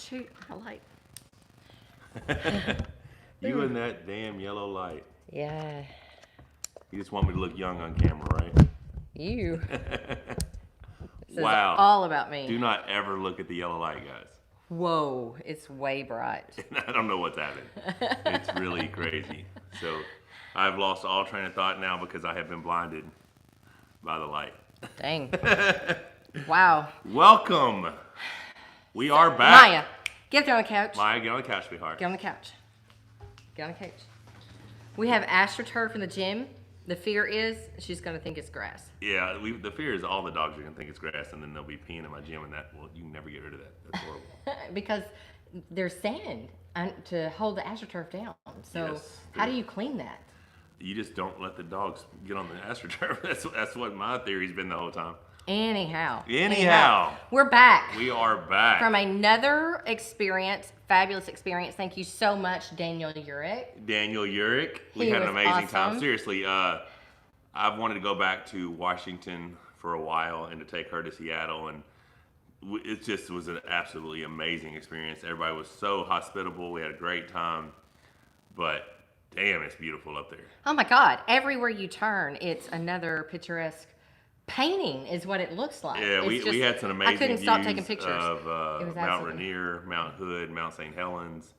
shoot, my light. You and that damn yellow light. Yeah. You just want me to look young on camera, right? You. Wow. It's all about me. Do not ever look at the yellow light, guys. Whoa, it's way bright. I don't know what's happening. It's really crazy. So I've lost all train of thought now because I have been blinded by the light. Dang. Wow. Welcome. We are back. Maya, get on the couch. Maya, get on the couch, sweetheart. Get on the couch. Get on the couch. We have AstroTurf in the gym. The fear is she's going to think it's grass. Yeah, the fear is all the dogs are going to think it's grass, and then they'll be peeing in my gym, and you can never get rid of that. That's horrible. Because there's sand to hold the AstroTurf down. So Yes, how do you clean that? You just don't let the dogs get on the AstroTurf. That's what my theory's been the whole time. Anyhow, We're back. We are back. From another experience, fabulous experience. Thank you so much, Daniel Urich. We had an amazing time. Awesome. Seriously, I've wanted to go back to Washington for a while and to take her to Seattle, and it just was an absolutely amazing experience. Everybody was so hospitable. We had a great time, but damn, it's beautiful up there. Oh my God! Everywhere you turn, it's another picturesque painting is what it looks like. Yeah, we had some amazing I couldn't views stop taking pictures of Mount absolutely... Rainier, Mount Hood, Mount St. Helens.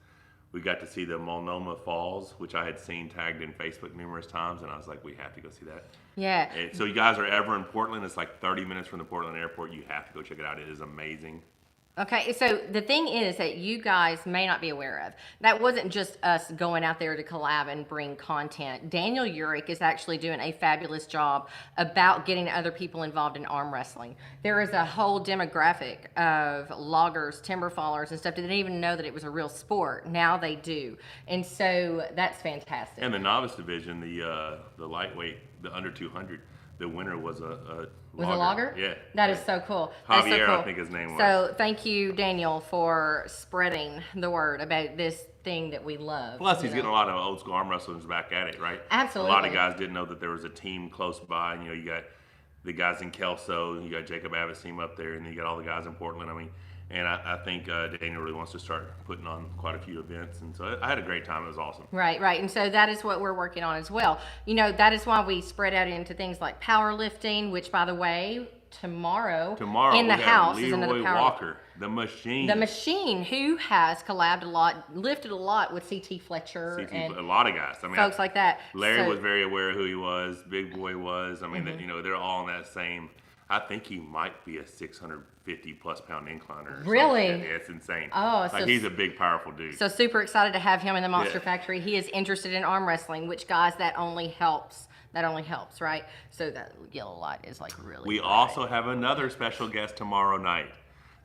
We got to see the Multnomah Falls, which I had seen tagged in Facebook numerous times, and I was like, we have to go see that. Yeah. So you guys are ever in Portland, it's like 30 minutes from the Portland airport. You have to go check it out. It is amazing. Okay, so the thing is that you guys may not be aware of, that wasn't just us going out there to collab and bring content. Daniel Urich is actually doing a fabulous job about getting other people involved in arm wrestling. There is a whole demographic of loggers, timber fallers, and stuff that didn't even know that it was a real sport. Now they do. And so that's fantastic. And the novice division, the lightweight, the under 200, the winner was a logger? Yeah. That is so cool. Javier, so cool. I think his name was. So thank you, Daniel, for spreading the word about this thing that we love. Plus, he's getting a lot of old school arm wrestlers back at it, right? Absolutely. A lot of guys didn't know that there was a team close by. And, you got the guys in Kelso, you got Jacob Abbott's team up there, and then you got all the guys in Portland. And I think Daniel really wants to start putting on quite a few events. And so I had a great time. It was awesome. Right. And so that is what we're working on as well. That is why we spread out into things like powerlifting, which, by the way, tomorrow in the house is another power. Walker, the machine. The machine, who has collabed a lot, lifted a lot with CT Fletcher. And a lot of guys. Folks like that. Larry was very aware of who he was. Big Boy was. They're all in that same. I think he might be a 650 plus pound incliner. Really? Yeah, it's insane. Oh, so he's a big, powerful dude. So super excited to have him in the Monster Factory. He is interested in arm wrestling, which, guys, that only helps. Right? So that yellow light is like really We bright. also have another special guest tomorrow night.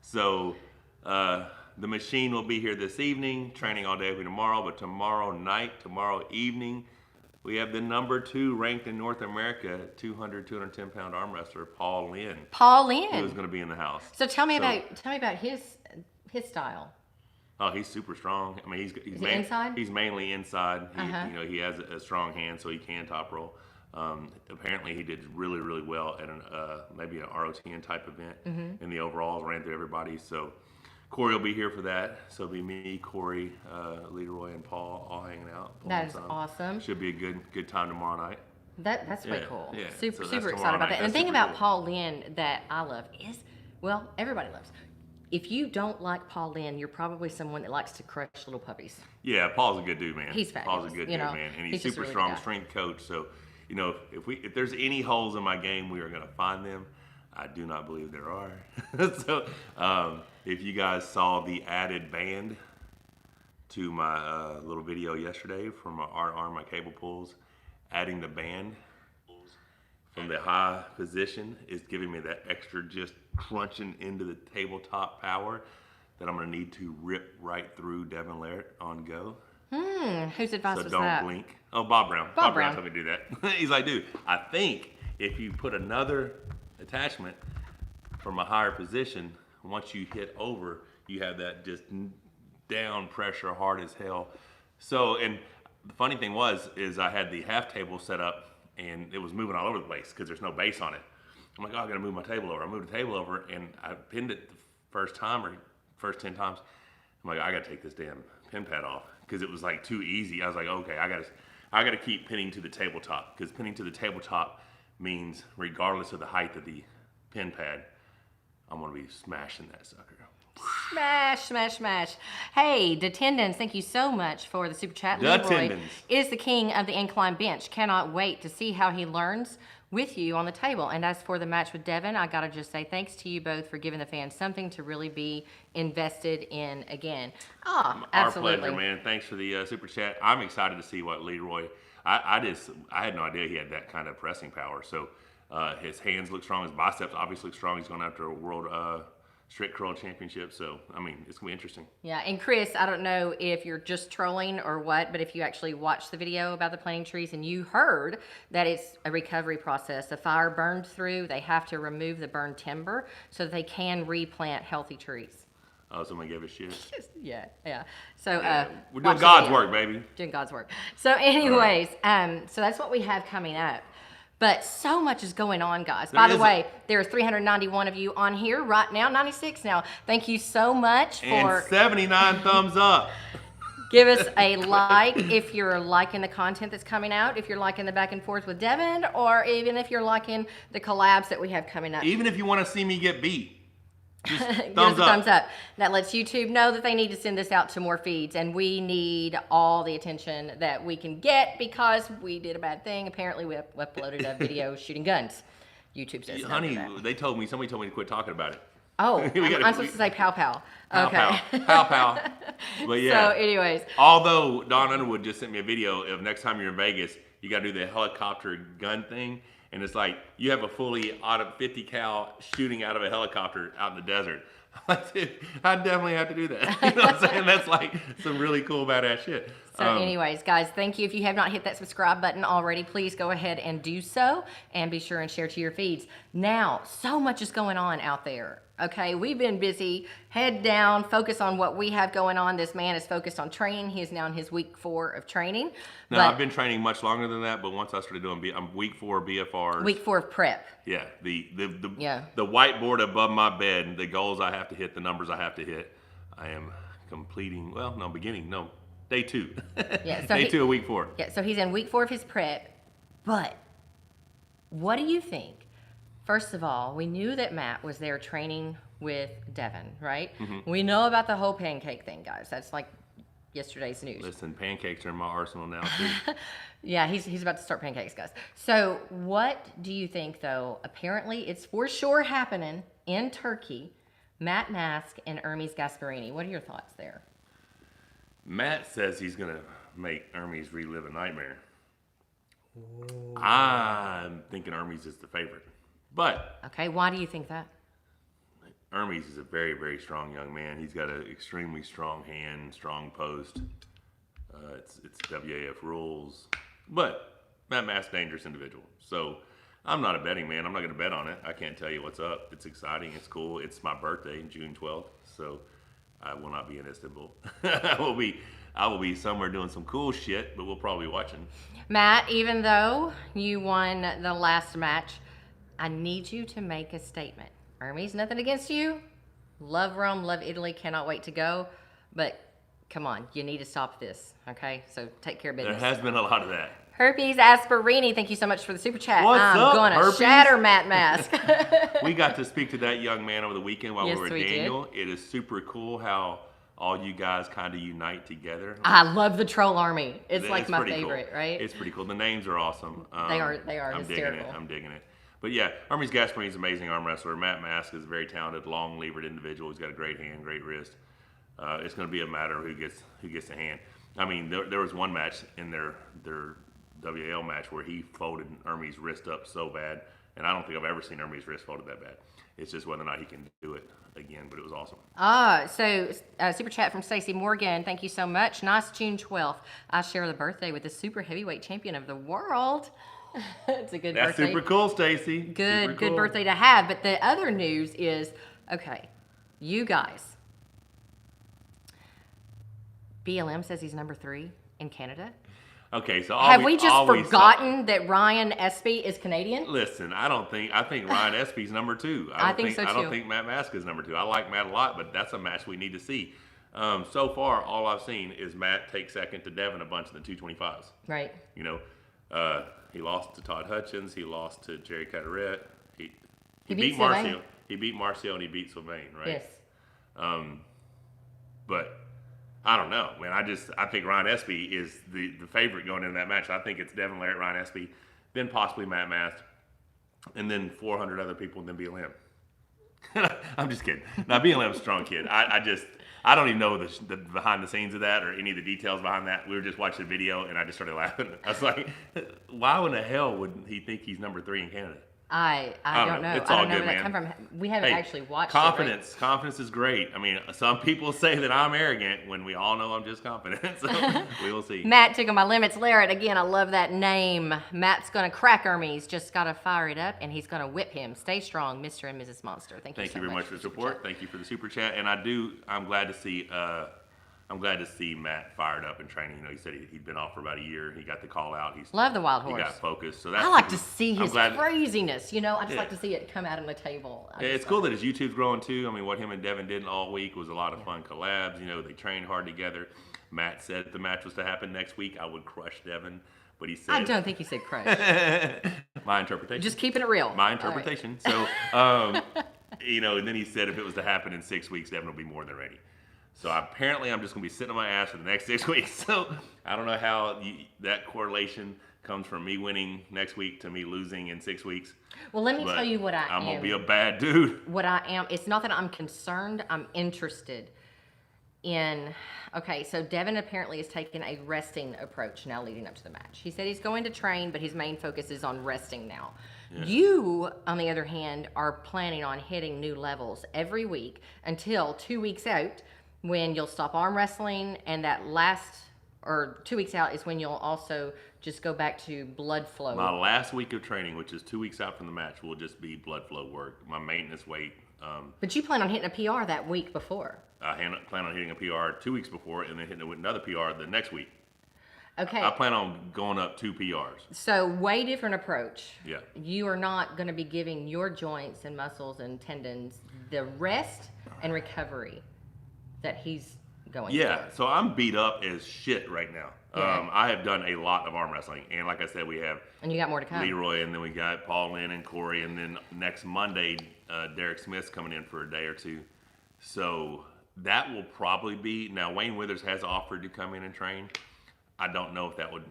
So the machine will be here this evening, training all day tomorrow, but tomorrow evening, we have the number 2 ranked in North America, 210 pound arm wrestler, Paul Lynn. Who's going to be in the house. So tell me about his style. Oh, he's super strong. He's inside? He's mainly inside. He has a strong hand, so he can top roll. Apparently, he did really, really well at maybe an ROTN type event in the overalls. Ran through everybody. So Corey will be here for that. So it'll be me, Corey, Leroy, and Paul all hanging out. That is awesome. Should be a good time tomorrow night. That's way cool. Yeah. Super excited about that. And the thing about Paul Lynn that I love is, well, everybody loves. If you don't like Paul Lynn, you're probably someone that likes to crush little puppies. Yeah, Paul's a good dude, man. He's fabulous. Paul's a good dude, man, and he's super really strong strength coach. So, if there's any holes in my game, we are going to find them. I do not believe there are. So, if you guys saw the added band to my little video yesterday from my arm, my cable pulls, adding the band from the high position is giving me that extra just crunching into the tabletop power that I'm going to need to rip right through Devin Larratt on go. Whose advice was that? So don't blink. Oh, Bob Brown. Bob Brown told me to do that. He's like, dude, I think if you put another attachment from a higher position, once you hit over, you have that just down pressure, hard as hell. So, and the funny thing is I had the half table set up and it was moving all over the place because there's no base on it. I'm like, oh, I gotta move my table over. I moved the table over and I pinned it the first 10 times. I'm like, I gotta take this damn pin pad off because it was like too easy. I was like, okay, I gotta keep pinning to the tabletop because pinning to the tabletop means regardless of the height of the pin pad, I'm gonna be smashing that sucker. Smash, smash, smash. Hey, Detendants, thank you so much for the super chat. Detendants Leroy is the king of the incline bench. Cannot wait to see how he learns with you on the table. And as for the match with Devin, I gotta just say thanks to you both for giving the fans something to really be invested in again. Oh, absolutely. Our pleasure, man. Thanks for the super chat. I'm excited to see what Leroy. I had no idea he had that kind of pressing power. So his hands look strong. His biceps obviously look strong. He's going after a world strict curl championship. So I mean, it's gonna be interesting. Yeah, and Chris, I don't know if you're just trolling or what, but if you actually watched the video about the planting trees and you heard that it's a recovery process, the fire burned through, they have to remove the burned timber so that they can replant healthy trees. Oh, somebody gave a shit. Yeah. So we're doing God's work, baby. Doing God's work. So, anyways, so that's what we have coming up. But so much is going on, guys. By the way, there are 391 of you on here right now, 96 now. Thank you so much for... And 79 thumbs up. Give us a like if you're liking the content that's coming out, if you're liking the back and forth with Devin, or even if you're liking the collabs that we have coming up. Even if you want to see me get beat. Just Give us a thumbs up. That lets YouTube know that they need to send this out to more feeds, and we need all the attention that we can get because we did a bad thing. Apparently, we uploaded a video shooting guns. YouTube says no. Honey, somebody told me to quit talking about it. Oh, I'm supposed to say pow pow. Okay. Pow pow. But yeah. So, anyways. Although Don Underwood just sent me a video of next time you're in Vegas, you got to do the helicopter gun thing. And it's like, you have a fully auto 50 cal shooting out of a helicopter out in the desert. I definitely have to do that. You know what I'm saying? That's like some really cool, badass shit. So anyways, guys, thank you. If you have not hit that subscribe button already, please go ahead and do so. And be sure and share to your feeds. Now, so much is going on out there. Okay, we've been busy, head down, focus on what we have going on. This man is focused on training. He is now in his week 4 of training. Now, I've been training much longer than that, but once I started doing, I'm week 4 BFRs. Week 4 of prep. Yeah, the whiteboard above my bed, the goals I have to hit, the numbers I have to hit. I am completing, day 2. Yeah, so day 2 of week 4. Yeah, so he's in week 4 of his prep. But what do you think? First of all, we knew that Matt was there training with Devin, right? Mm-hmm. We know about the whole pancake thing, guys. That's like yesterday's news. Listen, pancakes are in my arsenal now, too. Yeah, he's about to start pancakes, guys. So what do you think, though? Apparently, it's for sure happening in Turkey. Matt Mask and Hermes Gasparini. What are your thoughts there? Matt says he's going to make Hermes relive a nightmare. Ooh. I'm thinking Hermes is the favorite. But okay, why do you think that? Hermes is a very, very strong young man. He's got an extremely strong hand, strong post. It's WAF rules. But Matt Mask's a dangerous individual. So I'm not a betting man. I'm not going to bet on it. I can't tell you what's up. It's exciting. It's cool. It's my birthday, June 12th. So I will not be in Istanbul. I will be somewhere doing some cool shit, but we'll probably be watching. Matt, even though you won the last match, I need you to make a statement. Hermes, nothing against you. Love Rome, love Italy, cannot wait to go. But come on, you need to stop this, okay? So take care of business. There has been a lot of that. Herpes Asperini, thank you so much for the super chat. What's I'm up, going to Herpes? shatter Matt Mask. We got to speak to that young man over the weekend while we were at we Daniel. It is super cool how all you guys kind of unite together. I love the troll army. It's like my favorite, cool. Right? It's pretty cool. The names are awesome. They are I'm hysterical. I'm digging it. But yeah, Hermes Gasparini is an amazing arm wrestler. Matt Mask is a very talented, long-levered individual. He's got a great hand, great wrist. It's going to be a matter of who gets the hand. I mean, there was one match in their WAL match where he folded Hermes' wrist up so bad, and I don't think I've ever seen Hermes' wrist folded that bad. It's just whether or not he can do it again, but it was awesome. So super chat from Stacey Morgan. Thank you so much. Nice June 12th. I share the birthday with the super heavyweight champion of the world. It's a good birthday. That's super cool, Stacey. Good birthday to have. But the other news is, okay, you guys. BLM says he's number 3 in Canada. Okay, so have we just forgotten that Ryan Espy is Canadian? Listen, I think Ryan Espy's number 2. I don't think Matt Mask is number 2. I like Matt a lot, but that's a match we need to see. So far, all I've seen is Matt take second to Devin a bunch in the 225s. Right. You know, he lost to Todd Hutchins. He lost to Jerry Carteret. He beat Marcio. Sylvain. He beat Marcio and he beat Sylvain, right? Yes. But I don't know, man. I think Ryan Espy is the favorite going into that match. I think it's Devin Larratt, Ryan Espy, then possibly Matt Mast, and then 400 other people, and then BLM. I'm just kidding. Now, BLM's a strong kid. I don't even know the behind the scenes of that or any of the details behind that. We were just watching the video, and I just started laughing. I was like, why in the hell would he think he's number 3 in Canada? I don't know. It's I all don't know good, where that man. come from. We haven't actually watched confidence. it. Right? Confidence is great. I mean, some people say that I'm arrogant when we all know I'm just confident. So we will see. Matt took on my limits. Larratt, again, I love that name. Matt's going to crack Ermy. He's just got to fire it up, and he's going to whip him. Stay strong, Mr. and Mrs. Monster. Thank you so very much for the support. Thank you for the super chat. And I'm glad to see Matt fired up in training. You know, he said he'd been off for about a year. He got the call out. Love the wild He horse. got focused. So that's I like to see his craziness. You know, I just like to see it come out on the table. It's cool that his YouTube's growing too. I mean, what him and Devin did all week was a lot of fun collabs. You know, they trained hard together. Matt said if the match was to happen next week, I would crush Devin. But he said, I don't think he said crush. My interpretation. Just keeping it real. My interpretation. Right. So, you know, and then he said if it was to happen in 6 weeks, Devin will be more than ready. So apparently I'm just going to be sitting on my ass for the next 6 weeks. So I don't know how that correlation comes from me winning next week to me losing in 6 weeks. Well, let me tell you what I'm going to be a bad dude. What I am, it's not that I'm concerned, I'm interested in, okay, so Devin apparently is taking a resting approach now leading up to the match. He said he's going to train, but his main focus is on resting now. Yeah. You, on the other hand, are planning on hitting new levels every week until 2 weeks out, when you'll stop arm wrestling, and that 2 weeks out is when you'll also just go back to blood flow. My last week of training, which is 2 weeks out from the match, will just be blood flow work. My maintenance weight. But you plan on hitting a PR that week before. I plan on hitting a PR 2 weeks before, and then hitting another PR the next week. Okay. I plan on going up 2 PRs. So way different approach. Yeah. You are not going to be giving your joints and muscles and tendons the rest and recovery that he's going through. So I'm beat up as shit right now. Yeah. I have done a lot of arm wrestling, and like I said, we have and you got more to come. Leroy, and then we got Paul Lynn and Corey, and then next Monday, Derek Smith's coming in for a day or two. So that will probably be, now Wayne Withers has offered to come in and train. I don't know if that would,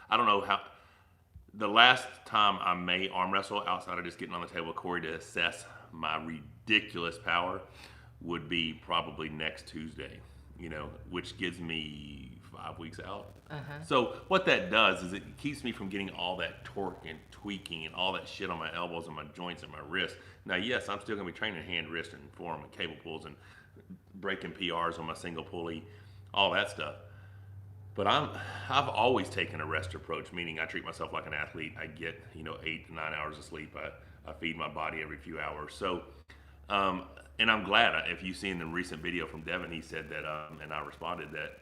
I don't know how, the last time I may arm wrestle outside of just getting on the table with Corey to assess my ridiculous power would be probably next Tuesday, you know, which gives me 5 weeks out. So what that does is it keeps me from getting all that torque and tweaking and all that shit on my elbows and my joints and my wrists. Now, yes, I'm still going to be training hand, wrist, and forearm and cable pulls and breaking PRs on my single pulley, all that stuff. But I've always taken a rest approach, meaning I treat myself like an athlete. I get, 8 to 9 hours of sleep. I feed my body every few hours. So, and I'm glad, if you've seen the recent video from Devin, he said that, and I responded that,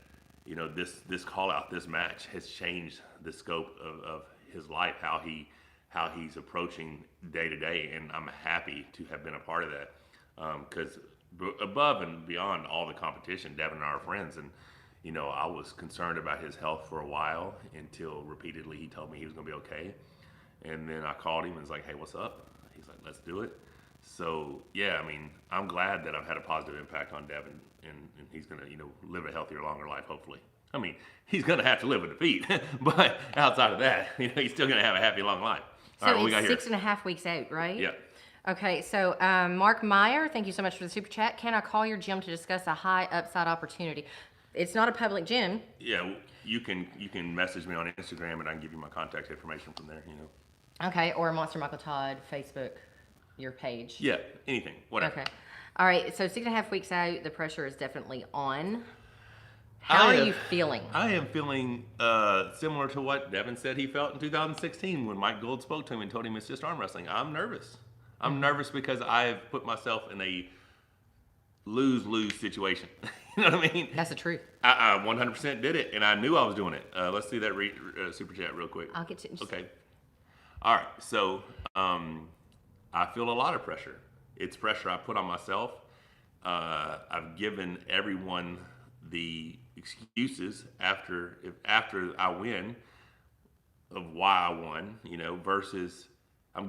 this call out, this match has changed the scope of his life, how he's approaching day to day. And I'm happy to have been a part of that. Because above and beyond all the competition, Devin and I are friends. And, I was concerned about his health for a while until repeatedly he told me he was going to be okay. And then I called him and was like, hey, what's up? He's like, let's do it. So, yeah, I mean, I'm glad that I've had a positive impact on Devin, and he's going to, live a healthier, longer life, hopefully. I mean, he's going to have to live with defeat, but outside of that, he's still going to have a happy, long life. So all right, it's 6.5 weeks out, right? Yeah. Okay, so Mark Meyer, thank you so much for the super chat. Can I call your gym to discuss a high upside opportunity? It's not a public gym. Yeah, you can message me on Instagram, and I can give you my contact information from there, Okay, or Monster Michael Todd, Facebook, your page. Yeah, anything, whatever. Okay. All right, so 6.5 weeks out, the pressure is definitely on. How are you feeling? I am feeling similar to what Devin said he felt in 2016 when Mike Gould spoke to him and told him it's just arm wrestling. I'm nervous. I'm nervous because I've put myself in a lose-lose situation. You know what I mean? That's the truth. I 100% did it, and I knew I was doing it. Let's see that super chat real quick. I'll get to it. Okay. All right, so I feel a lot of pressure. It's pressure I put on myself I've given everyone the excuses after I win of why I won, versus I'm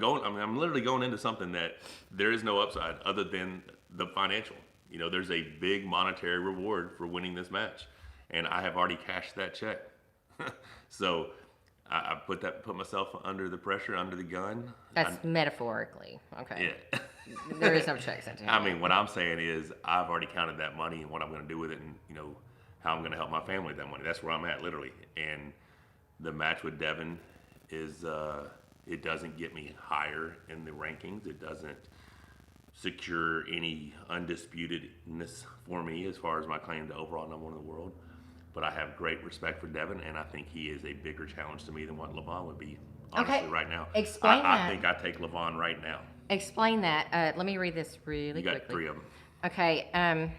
literally going into something that there is no upside other than the financial. There's a big monetary reward for winning this match, and I have already cashed that check. So I put myself under the pressure, under the gun. That's metaphorically. Okay. Yeah. There is no checks into it. I mean, what I'm saying is I've already counted that money and what I'm going to do with it, and how I'm going to help my family with that money. That's where I'm at, literally. And the match with Devin is it doesn't get me higher in the rankings. It doesn't secure any undisputedness for me as far as my claim to overall number one in the world. But I have great respect for Devin, and I think he is a bigger challenge to me than what Levon would be, honestly, right now. Explain that. I think I take Levon right now. Explain that. Let me read this really quickly. You got 3 of them. Okay.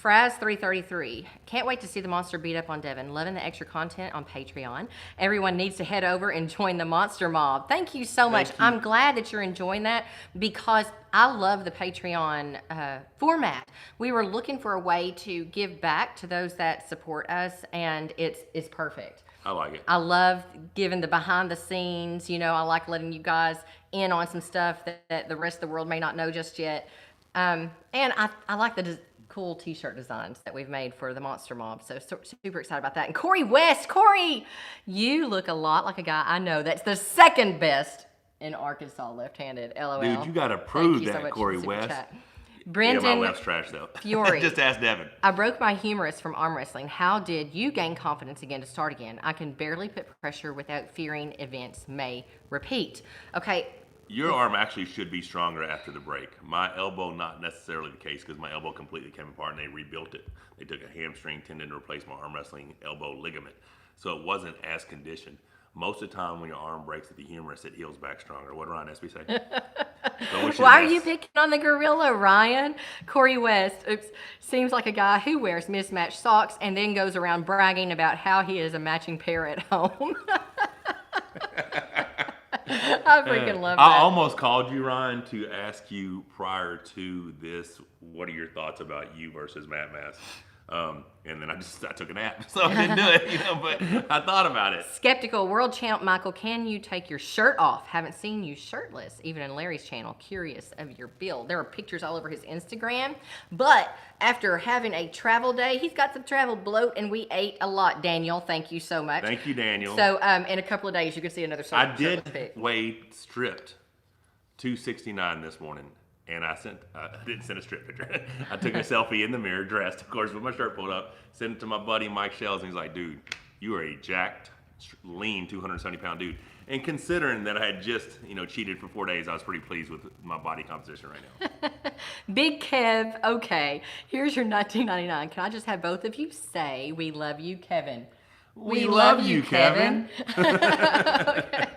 Fraz333. Can't wait to see the monster beat up on Devin. Loving the extra content on Patreon. Everyone needs to head over and join the monster mob. Thank you so much. Thank you. I'm glad that you're enjoying that because I love the Patreon format. We were looking for a way to give back to those that support us, and it's perfect. I like it. I love giving the behind the scenes. I like letting you guys in on some stuff that the rest of the world may not know just yet. And I like the cool t-shirt designs that we've made for the Monster Mob. So super excited about that. And Corey West, Corey, you look a lot like a guy I know that's the second best in Arkansas left-handed. LOL. Dude, you got to prove that, Corey West. Brendan, yeah, my left's trash though. Fury. Just ask Devin. I broke my humerus from arm wrestling. How did you gain confidence again to start again? I can barely put pressure without fearing events may repeat. Okay. Your arm actually should be stronger after the break. My elbow, not necessarily the case because my elbow completely came apart and they rebuilt it. They took a hamstring tendon to replace my arm wrestling elbow ligament. So it wasn't as conditioned. Most of the time when your arm breaks at the humerus, it heals back stronger. What did Ryan Espy say? Why are you picking on the gorilla, Ryan? Corey West seems like a guy who wears mismatched socks and then goes around bragging about how he is a matching pair at home. I freaking love that. I almost called you, Ryan, to ask you prior to this, what are your thoughts about you versus Matt Mass? And then I took a nap, so I didn't do it, but I thought about it. Skeptical world champ Michael, can you take your shirt off? Haven't seen you shirtless, even in Larry's channel. Curious of your build. There are pictures all over his Instagram, but after having a travel day, he's got some travel bloat, and we ate a lot, Daniel. Thank you so much. Thank you, Daniel. So in a couple of days, you can see another I did weigh stripped 269 this morning. And I didn't send a strip picture. I took a selfie in the mirror, dressed, of course, with my shirt pulled up, sent it to my buddy Mike Shells, and he's like, dude, you are a jacked, lean, 270-pound dude. And considering that I had just, cheated for 4 days, I was pretty pleased with my body composition right now. Big Kev, okay, here's your $19.99. Can I just have both of you say, we love you, Kevin? We love you, Kevin. Okay.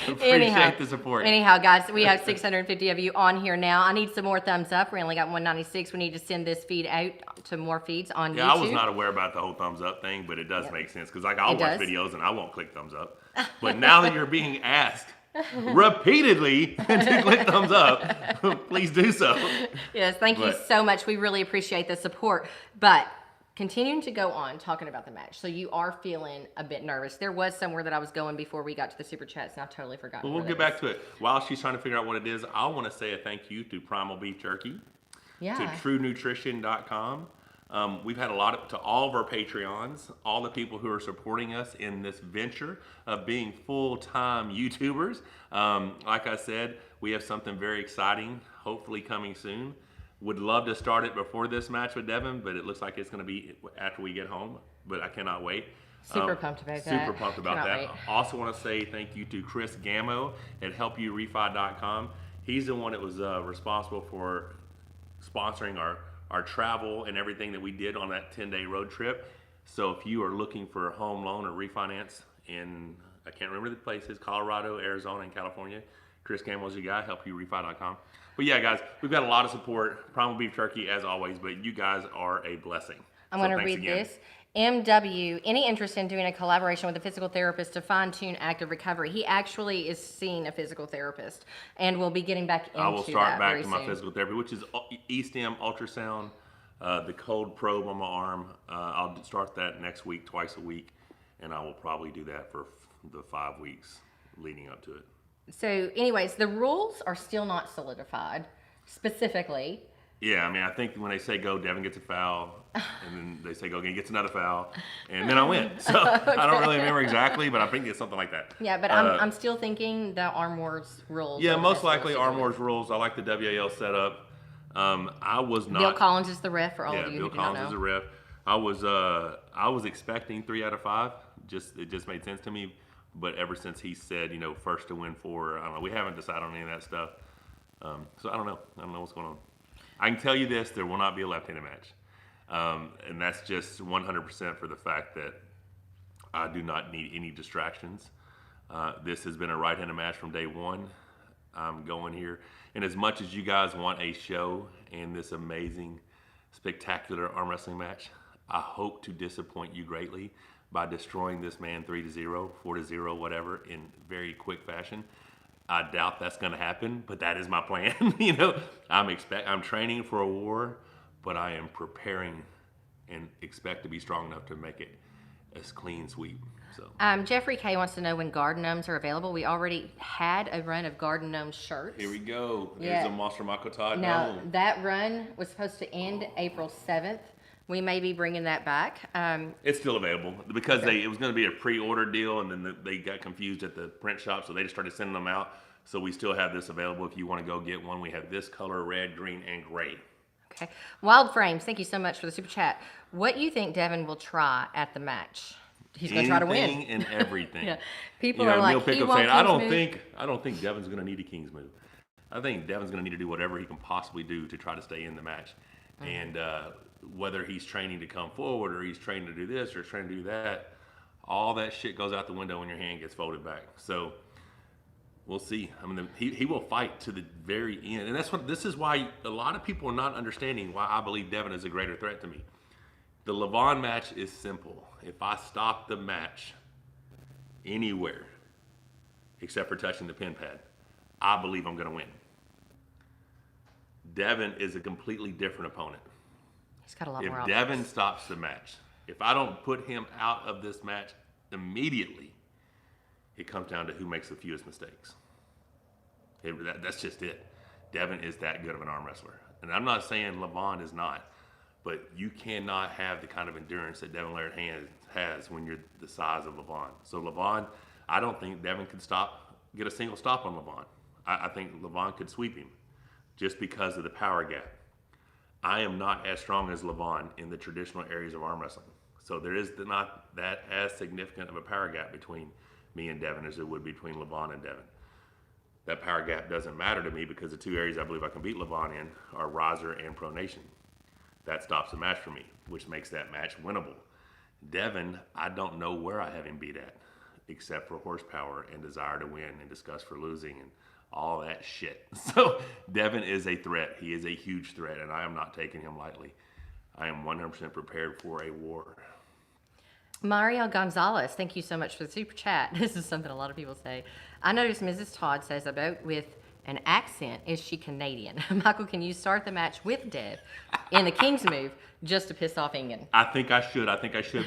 Appreciate the support. Anyhow, guys, we have 650 of you on here now. I need some more thumbs up. We only got 196. We need to send this feed out to more feeds on YouTube. Yeah, I was not aware about the whole thumbs up thing, but it does make sense because I'll watch videos and I won't click thumbs up. But now that you're being asked repeatedly to click thumbs up, please do so. Yes, thank you so much. We really appreciate the support. But continuing to go on talking about the match. So you are feeling a bit nervous. There was somewhere that I was going before we got to the super chats, and I totally forgot. Well, we'll get back to it. While she's trying to figure out what it is, I want to say a thank you to Primal Beef Jerky, to TrueNutrition.com. We've had to all of our Patreons, all the people who are supporting us in this venture of being full-time YouTubers. Like I said, we have something very exciting, hopefully coming soon. Would love to start it before this match with Devin, but it looks like it's going to be after we get home. But I cannot wait. Super pumped about that. Super pumped about that. Wait. I also want to say thank you to Chris Gammo at HelpYouRefi.com. He's the one that was responsible for sponsoring our travel and everything that we did on that 10-day road trip. So if you are looking for a home loan or refinance in, I can't remember the places, Colorado, Arizona, and California, Chris Gammo's your guy, HelpYouRefi.com. But yeah, guys, we've got a lot of support. Primal Beef Jerky, as always, but you guys are a blessing. I'm going to read this. MW, any interest in doing a collaboration with a physical therapist to fine-tune active recovery? He actually is seeing a physical therapist, and we'll be getting back into that I will start back very to my soon. physical therapy, which is E-stim ultrasound, the cold probe on my arm. I'll start that next week, twice a week, and I will probably do that for the 5 weeks leading up to it. So, anyways, the rules are still not solidified specifically. Yeah, I mean, I think when they say go, Devin gets a foul, and then they say go again, he gets another foul, and then I win. So I don't really remember exactly, but I think it's something like that. Yeah, but I'm still thinking the Arm Wars rules. Yeah, are the most best likely rules to Arm do. Wars rules. I like the WAL setup. I was not. Bill Collins is the ref for all Yeah, of you Bill who do not Collins is a know. ref. I was expecting 3 out of 5. It just made sense to me. But ever since he said, first to win 4, I don't know. We haven't decided on any of that stuff. So I don't know. I don't know what's going on. I can tell you this: there will not be a left-handed match, and that's just 100% for the fact that I do not need any distractions. This has been a right-handed match from day one. I'm going here, and as much as you guys want a show and this amazing, spectacular arm wrestling match, I hope to disappoint you greatly by destroying this man 3-0, 4-0, whatever, in very quick fashion. I doubt that's going to happen, but that is my plan. I'm training for a war, but I am preparing and expect to be strong enough to make it a clean sweep. So Jeffrey K wants to know when garden gnomes are available. We already had a run of garden gnome shirts. here we go. Yeah. There's a Monster Michael Todd Now, gnome. that run was supposed to end April 7th. We may be bringing that back. It's still available because it was going to be a pre-order deal, and then they got confused at the print shop, so they just started sending them out. So we still have this available if you want to go get one. We have this color, red, green, and gray. Okay. Wild Frames, thank you so much for the super chat. What do you think Devin will try at the match? He's going to try to win. Anything and everything. Yeah. People are like, Neil Pickup he won't saying, I don't King's move." think Devin's going to need a King's move. I think Devin's going to need to do whatever he can possibly do to try to stay in the match. And whether he's training to come forward or he's training to do this or training to do that, all that shit goes out the window when your hand gets folded back. So we'll see. I mean, he will fight to the very end. And this is why a lot of people are not understanding why I believe Devin is a greater threat to me. The Levon match is simple. If I stop the match anywhere except for touching the pin pad, I believe I'm going to win. Devin is a completely different opponent. He's got a lot If more Devin options. stops the match, if I don't put him out of this match immediately, it comes down to who makes the fewest mistakes. That's just it. Devin is that good of an arm wrestler. And I'm not saying Levon is not, but you cannot have the kind of endurance that Devin Larratt has when you're the size of Levon. So Levon, I don't think Devin could get a single stop on Levon. I think Levon could sweep him just because of the power gap. I am not as strong as Levon in the traditional areas of arm wrestling. So there is not that as significant of a power gap between me and Devin as there would be between Levon and Devin. That power gap doesn't matter to me because the two areas I believe I can beat Levon in are riser and pronation. That stops the match for me, which makes that match winnable. Devin, I don't know where I have him beat at, except for horsepower and desire to win and disgust for losing and all that shit. So Devin is a threat. He is a huge threat, and I am not taking him lightly. I am 100% prepared for a war. Mario Gonzalez, thank you so much for the super chat. This is something a lot of people say. I noticed Mrs. Todd says about with an accent, is she Canadian? Michael, can you start the match with Dev in the King's move just to piss off Ingen? I think I should.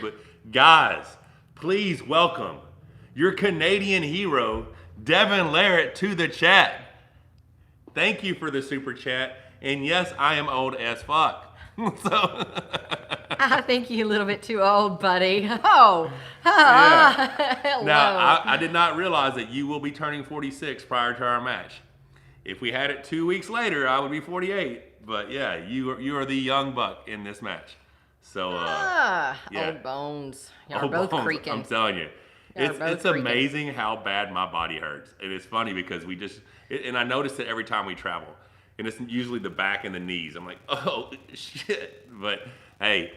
But guys, please welcome your Canadian hero, Devin Larratt, to the chat. Thank you for the super chat. And yes, I am old as fuck. So I think you're a little bit too old, buddy. Oh, yeah. hello. Now, I did not realize that you will be turning 46 prior to our match. If we had it 2 weeks later, I would be 48. But yeah, you are the young buck in this match. So yeah. Old bones. Y'all Old are both bones, creaking. I'm telling you. Y'all are It's both creaking. amazing how bad my body hurts. And it's funny because and I notice it every time we travel. And it's usually the back and the knees. I'm like, oh, shit. But hey,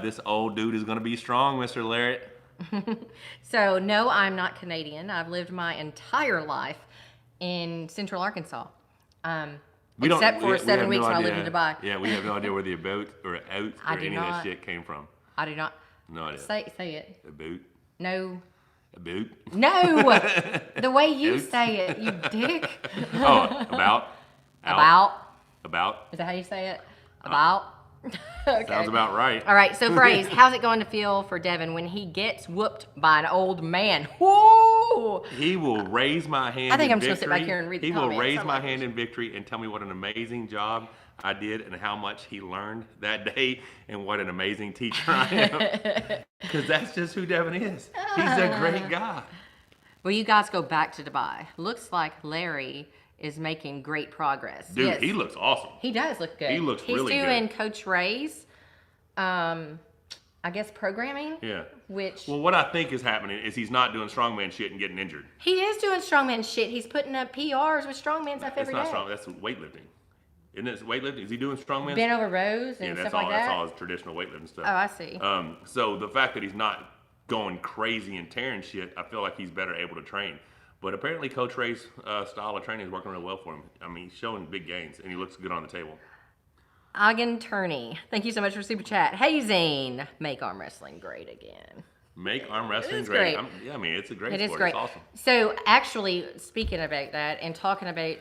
this old dude is going to be strong, Mr. Larratt. So, no, I'm not Canadian. I've lived my entire life in Central Arkansas. Except for 7 have weeks no when I idea. lived in Dubai. Yeah, we have no idea where the about or out or I do any of that not. shit came from. I do not. No idea. Say it. A boot. No. A boot. No. The way you say it, you dick. Oh, about. Out. About. Is that how you say it? About. Okay. Sounds about right. All right. So, phrase. How's it going to feel for Devin when he gets whooped by an old man? Whoa! He will raise my hand. I think in I'm just victory. gonna sit back here and read the He comments. will raise Oh my my hand gosh. in victory and tell me what an amazing job I did and how much he learned that day and what an amazing teacher I am. Because that's just who Devin is. He's a great guy. Well, you guys go back to Dubai. Looks like Larry is making great progress. Dude, Yes. he looks awesome. He does look good. He looks really He's doing good. Coach Ray's, I guess, programming. Yeah. Which Well, what I think is happening is he's not doing strongman shit and getting injured. he is doing strongman shit. He's putting up PRs with strongman stuff That's every not day. strong. That's weightlifting. Isn't it weightlifting? Is he doing strongman? Bent over rows and Yeah, stuff that's like all. that. That's all his traditional weightlifting stuff. Oh, I see. So the fact that he's not going crazy and tearing shit, I feel like he's better able to train. But apparently, Coach Ray's style of training is working real well for him. I mean, he's showing big gains, and he looks good on the table. Ogden Turney, thank you so much for super chat. Hey Zane, make arm wrestling great again. Make arm wrestling is great. great. Yeah, I mean, it's a great It is sport. great. It's awesome. So actually, speaking about that and talking about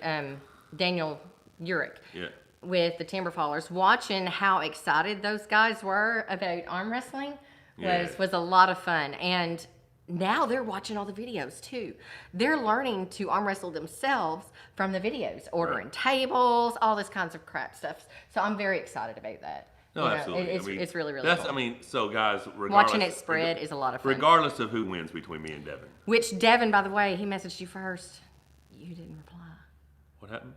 Daniel Urich Yeah. with the Timber Fallers, watching how excited those guys were about arm wrestling Yeah. was a lot of fun. And now they're watching all the videos too. They're learning to arm wrestle themselves from the videos, ordering tables, all this kinds of crap stuff. So I'm very excited about that. No, You know, absolutely. It's, I mean, it's really, really that's, cool. I mean, so guys, regardless, Watching it spread is a lot of fun. regardless of who wins between me and Devin. Which Devin, by the way, he messaged you first. You didn't reply. What happened?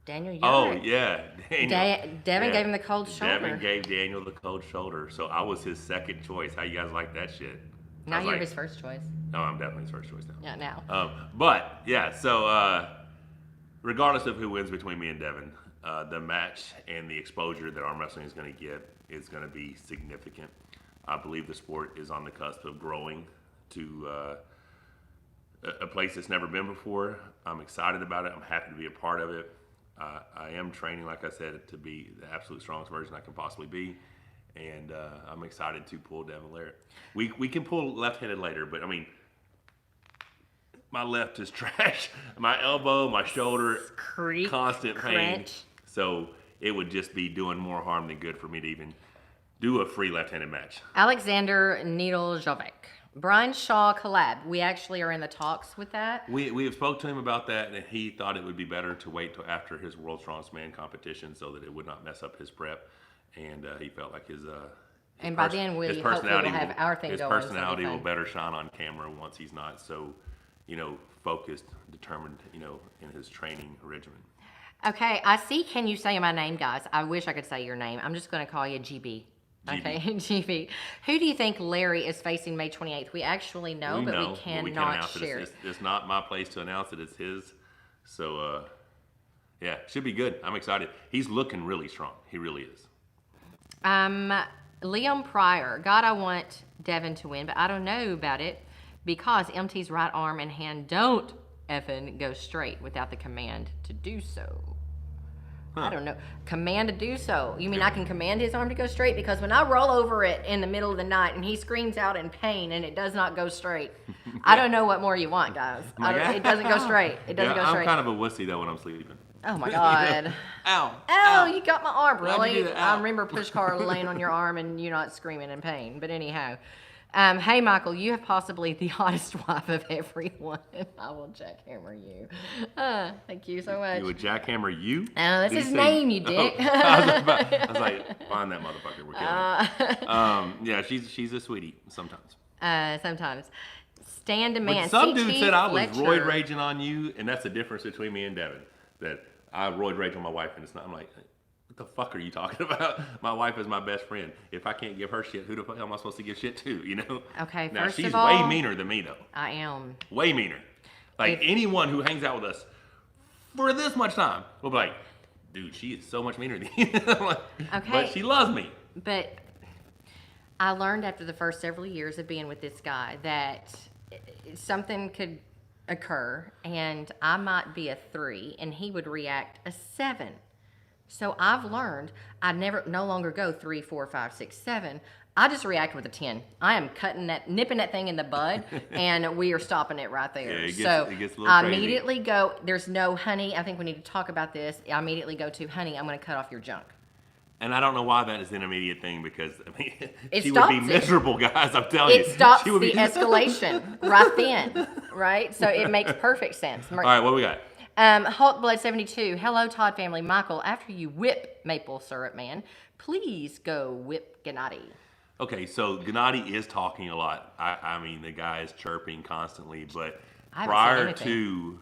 Daniel, you're Oh, right. yeah. Daniel. Devin Yeah. gave him the cold shoulder. Devin gave Daniel the cold shoulder. So I was his second choice. How you guys like that shit? I Now was you're like, his first choice. No, I'm definitely his first choice now. Yeah, now. But yeah, so regardless of who wins between me and Devin, the match and the exposure that arm wrestling is going to get is going to be significant. I believe the sport is on the cusp of growing to a place it's never been before. I'm excited about it. I'm happy to be a part of it. I am training, like I said, to be the absolute strongest version I can possibly be. And I'm excited to pull Devin Larratt. We can pull left-handed later, but I mean, my left is trash. My elbow, my shoulder, Creak, constant pain. crunch. So it would just be doing more harm than good for me to even do a free left-handed match. Alexander Needlejovic. Brian Shaw collab. We actually are in the talks with that. We have spoke to him about that, and he thought it would be better to wait till after his World's Strongest Man competition so that it would not mess up his prep. And he felt like his And by then, we his hopefully will personality have our thing his going, so it'll be personality will fun. better shine on camera once he's not so, focused, determined, in his training regimen. Okay, I see. Can you say my name, guys? I wish I could say your name. I'm just going to call you GB. Okay, GB. Who do you think Larry is facing May 28th? We actually know, but we cannot announce share it. it. It's not my place to announce it. It's his. So, yeah, should be good. I'm excited. He's looking really strong. He really is. Liam Pryor. God, I want Devin to win, but I don't know about it because MT's right arm and hand don't effing go straight without the command to do so. I don't know. Command to do so. You mean I can command his arm to go straight? Because when I roll over it in the middle of the night and he screams out in pain and it does not go straight, I don't know what more you want, guys. It doesn't go straight. It doesn't go straight. I'm kind of a wussy, though, when I'm sleeping. Oh, my God. Ow. Oh, you got my arm, Why'd you really? do that? I Ow. remember Pushkar laying on your arm and you not screaming in pain. But anyhow, hey, Michael, you have possibly the hottest wife of everyone. I will jackhammer you. Thank you so much. You would jackhammer you? Oh, that's Did he his say- name, you dick. I was like, find that motherfucker. We're killing him. Yeah, she's a sweetie sometimes. Sometimes. Stand demand. But some CT dude said I was Fletcher. roid raging on you, and that's the difference between me and Devin. That I roid rage on my wife, and it's not. I'm like, what the fuck are you talking about? My wife is my best friend. If I can't give her shit, who the fuck am I supposed to give shit to? Okay, Now first she's of all, way meaner than me though. I am. Way meaner. Like If- anyone who hangs out with us for this much time will be like, dude, she is so much meaner than you. I'm like, Okay. But she loves me. But I learned after the first several years of being with this guy that something could occur and I might be a 3 and he would react a 7. So I've learned I no longer go 3, 4, 5, 6, 7. I just react with a 10. I am nipping that thing in the bud, and we are stopping it right there. Yeah, it gets a little I crazy. immediately go, there's no honey. I think we need to talk about this. I immediately go to, honey, I'm going to cut off your junk. And I don't know why that is an immediate thing because It she would be stops it. miserable, guys. I'm telling you. It stops She would the be escalation right then, right? So it makes perfect sense. All right, what do we got? Hulkblood72. Hello, Todd family. Michael, after you whip Maple Syrup Man, please go whip Gennady. Okay, so Gennady is talking a lot. I mean, the guy is chirping constantly, but prior to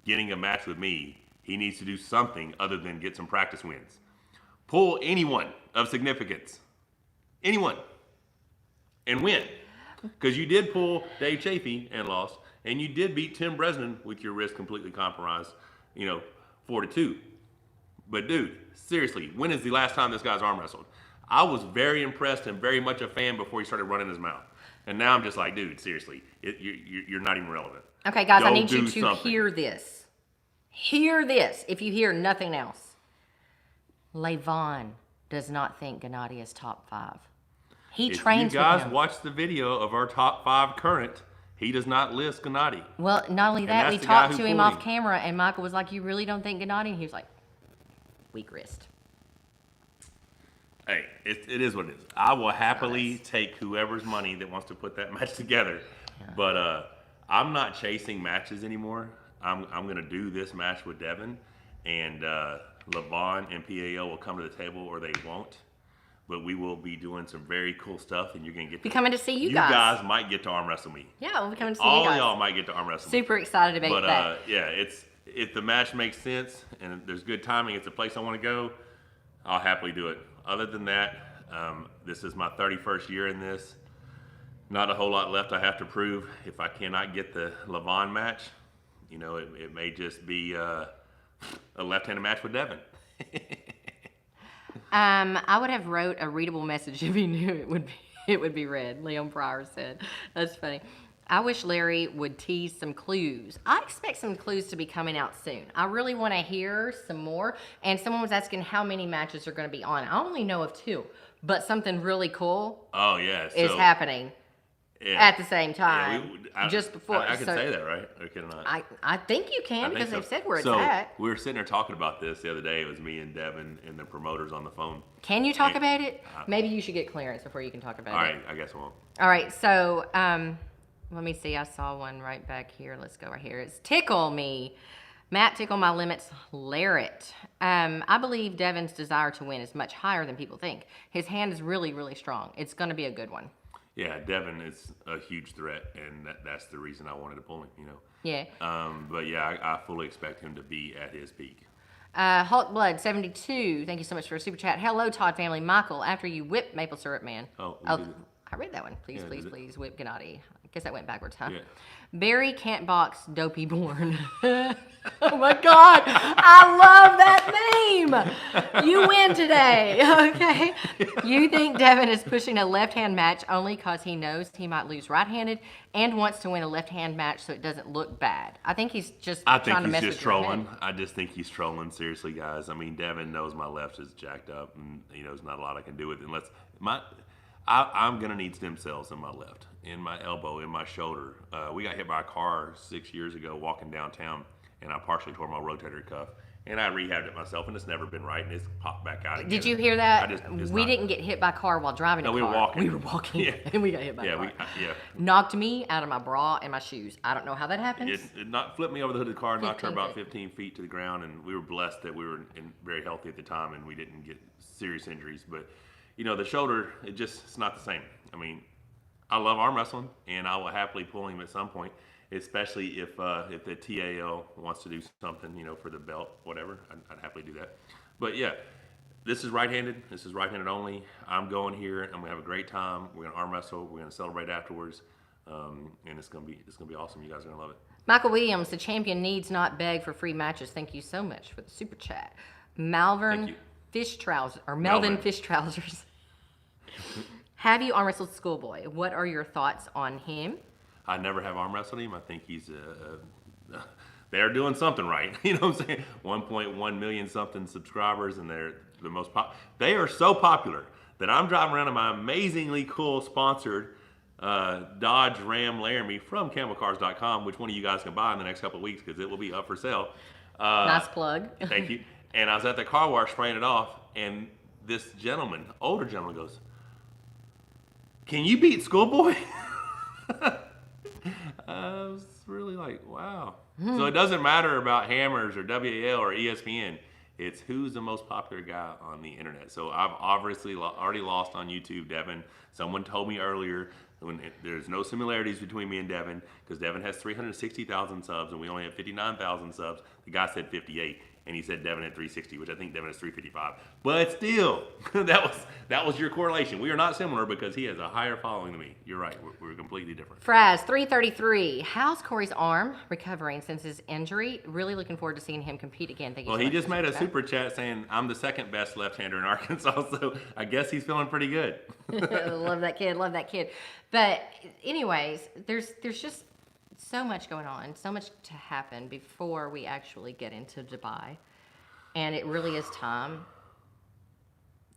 getting a match with me, he needs to do something other than get some practice wins. Pull anyone of significance. Anyone. And win. Because you did pull Dave Chafee and lost, and you did beat Tim Bresnan with your wrist completely compromised, 4-2. But dude, seriously, when is the last time this guy's arm wrestled? I was very impressed and very much a fan before he started running his mouth. And now I'm just like, dude, seriously, you're not even relevant. Okay, guys, I need do you to something. hear this. Hear this if you hear nothing else. Levon does not think Gennady is top 5. He trains with him. If you guys watch the video of our top 5 current, he does not list Gennady. Well, not only that, we talked to him off camera, and Michael was like, you really don't think Gennady? And he was like, weak wrist. Hey, it is what it is. I will happily take whoever's money that wants to put that match together. Yeah. But I'm not chasing matches anymore. I'm going to do this match with Devin, and Levon and PAL will come to the table, or they won't. But we will be doing some very cool stuff, and you're going to get coming to see you guys. You guys might get to arm wrestle me. Yeah, we'll be coming to see you guys. All y'all might get to arm wrestle me. Super excited about that. But yeah, if the match makes sense and there's good timing, it's a place I want to go, I'll happily do it. Other than that, this is my 31st year in this. Not a whole lot left I have to prove. If I cannot get the Levon match, it may just be a left-handed match with Devin. I would have wrote a readable message if he knew it would be read. Leon Pryor said. That's funny. I wish Larry would tease some clues. I expect some clues to be coming out soon. I really want to hear some more. And someone was asking how many matches are going to be on. I only know of 2, but something really cool is happening at the same time. Just before. I can say that, right? Or can I? I think you can because they've said where it's at. We were sitting there talking about this the other day. It was me and Devin and the promoters on the phone. Can you talk about it? Maybe you should get clearance before you can talk about it. All right, I guess I won't. All right, so let me see. I saw one right back here. Let's go right here. It's Tickle Me. Matt, Tickle My Limits, Larratt. I believe Devin's desire to win is much higher than people think. His hand is really, really strong. It's going to be a good one. Yeah, Devin is a huge threat, and that's the reason I wanted to pull him, Yeah. But yeah, I fully expect him to be at his peak. Hulkblood72, thank you so much for a super chat. Hello, Todd family. Michael, after you whip Maple Syrup Man. I read that one. Please whip Gennady. I guess that went backwards, huh? Yeah. Barry Can't Box Dopey Born. Oh my God. I love that name. You win today. Okay. You think Devin is pushing a left-hand match only because he knows he might lose right-handed and wants to win a left-hand match so it doesn't look bad. I think he's just trying to mess with your head. I think he's just trolling. I just think he's trolling. Seriously, guys. I mean, Devin knows my left is jacked up, and there's not a lot I can do with it unless I'm going to need stem cells in my left, in my elbow, in my shoulder. We got hit by a car 6 years ago walking downtown, and I partially tore my rotator cuff. And I rehabbed it myself, and it's never been right, and it's popped back out again. Did you hear that? We didn't get hit by a car while driving a car. No, we were walking. We were walking, yeah. And we got hit by a car. Knocked me out of my bra and my shoes. I don't know how that happens. It flipped me over the hood of the car, knocked her about 15 feet to the ground, and we were blessed that we were very healthy at the time, and we didn't get serious injuries. But, the shoulder, it's not the same. I mean, I love arm wrestling, and I will happily pull him at some point. Especially if the TAL wants to do something, for the belt, whatever, I'd happily do that. But yeah, this is right-handed. This is right-handed only. I'm going here. I'm gonna have a great time. We're gonna arm wrestle. We're gonna celebrate afterwards, and it's gonna be awesome. You guys are gonna love it. Michael Williams, the champion needs not beg for free matches. Thank you so much for the super chat. Melvin Fish Trousers. Have you arm wrestled Schoolboy? What are your thoughts on him? I never have arm wrestled him. I think he's they're doing something right. You know what I'm saying? 1.1 million something subscribers, and they're the most they are so popular that I'm driving around in my amazingly cool sponsored Dodge Ram Laramie from camelcars.com, which one of you guys can buy in the next couple of weeks because it will be up for sale. Nice plug. Thank you. And I was at the car wash spraying it off, and this gentleman, older gentleman, goes, "Can you beat Schoolboy?" I was really like, wow. So it doesn't matter about Hammers or WAL or ESPN. It's who's the most popular guy on the internet. So I've obviously already lost on YouTube, Devin. Someone told me earlier there's no similarities between me and Devin because Devin has 360,000 subs and we only have 59,000 subs. The guy said 58. And he said Devin at 360, which I think Devin is 355. But still, that was your correlation. We are not similar because he has a higher following than me. You're right. We're completely different. Fraz 333. How's Corey's arm recovering since his injury? Really looking forward to seeing him compete again. Thank you. Well, he just made a super chat saying I'm the second best left-hander in Arkansas, so I guess he's feeling pretty good. Love that kid. Love that kid. But anyways, there's just so much going on, so much to happen before we actually get into Dubai. And it really is time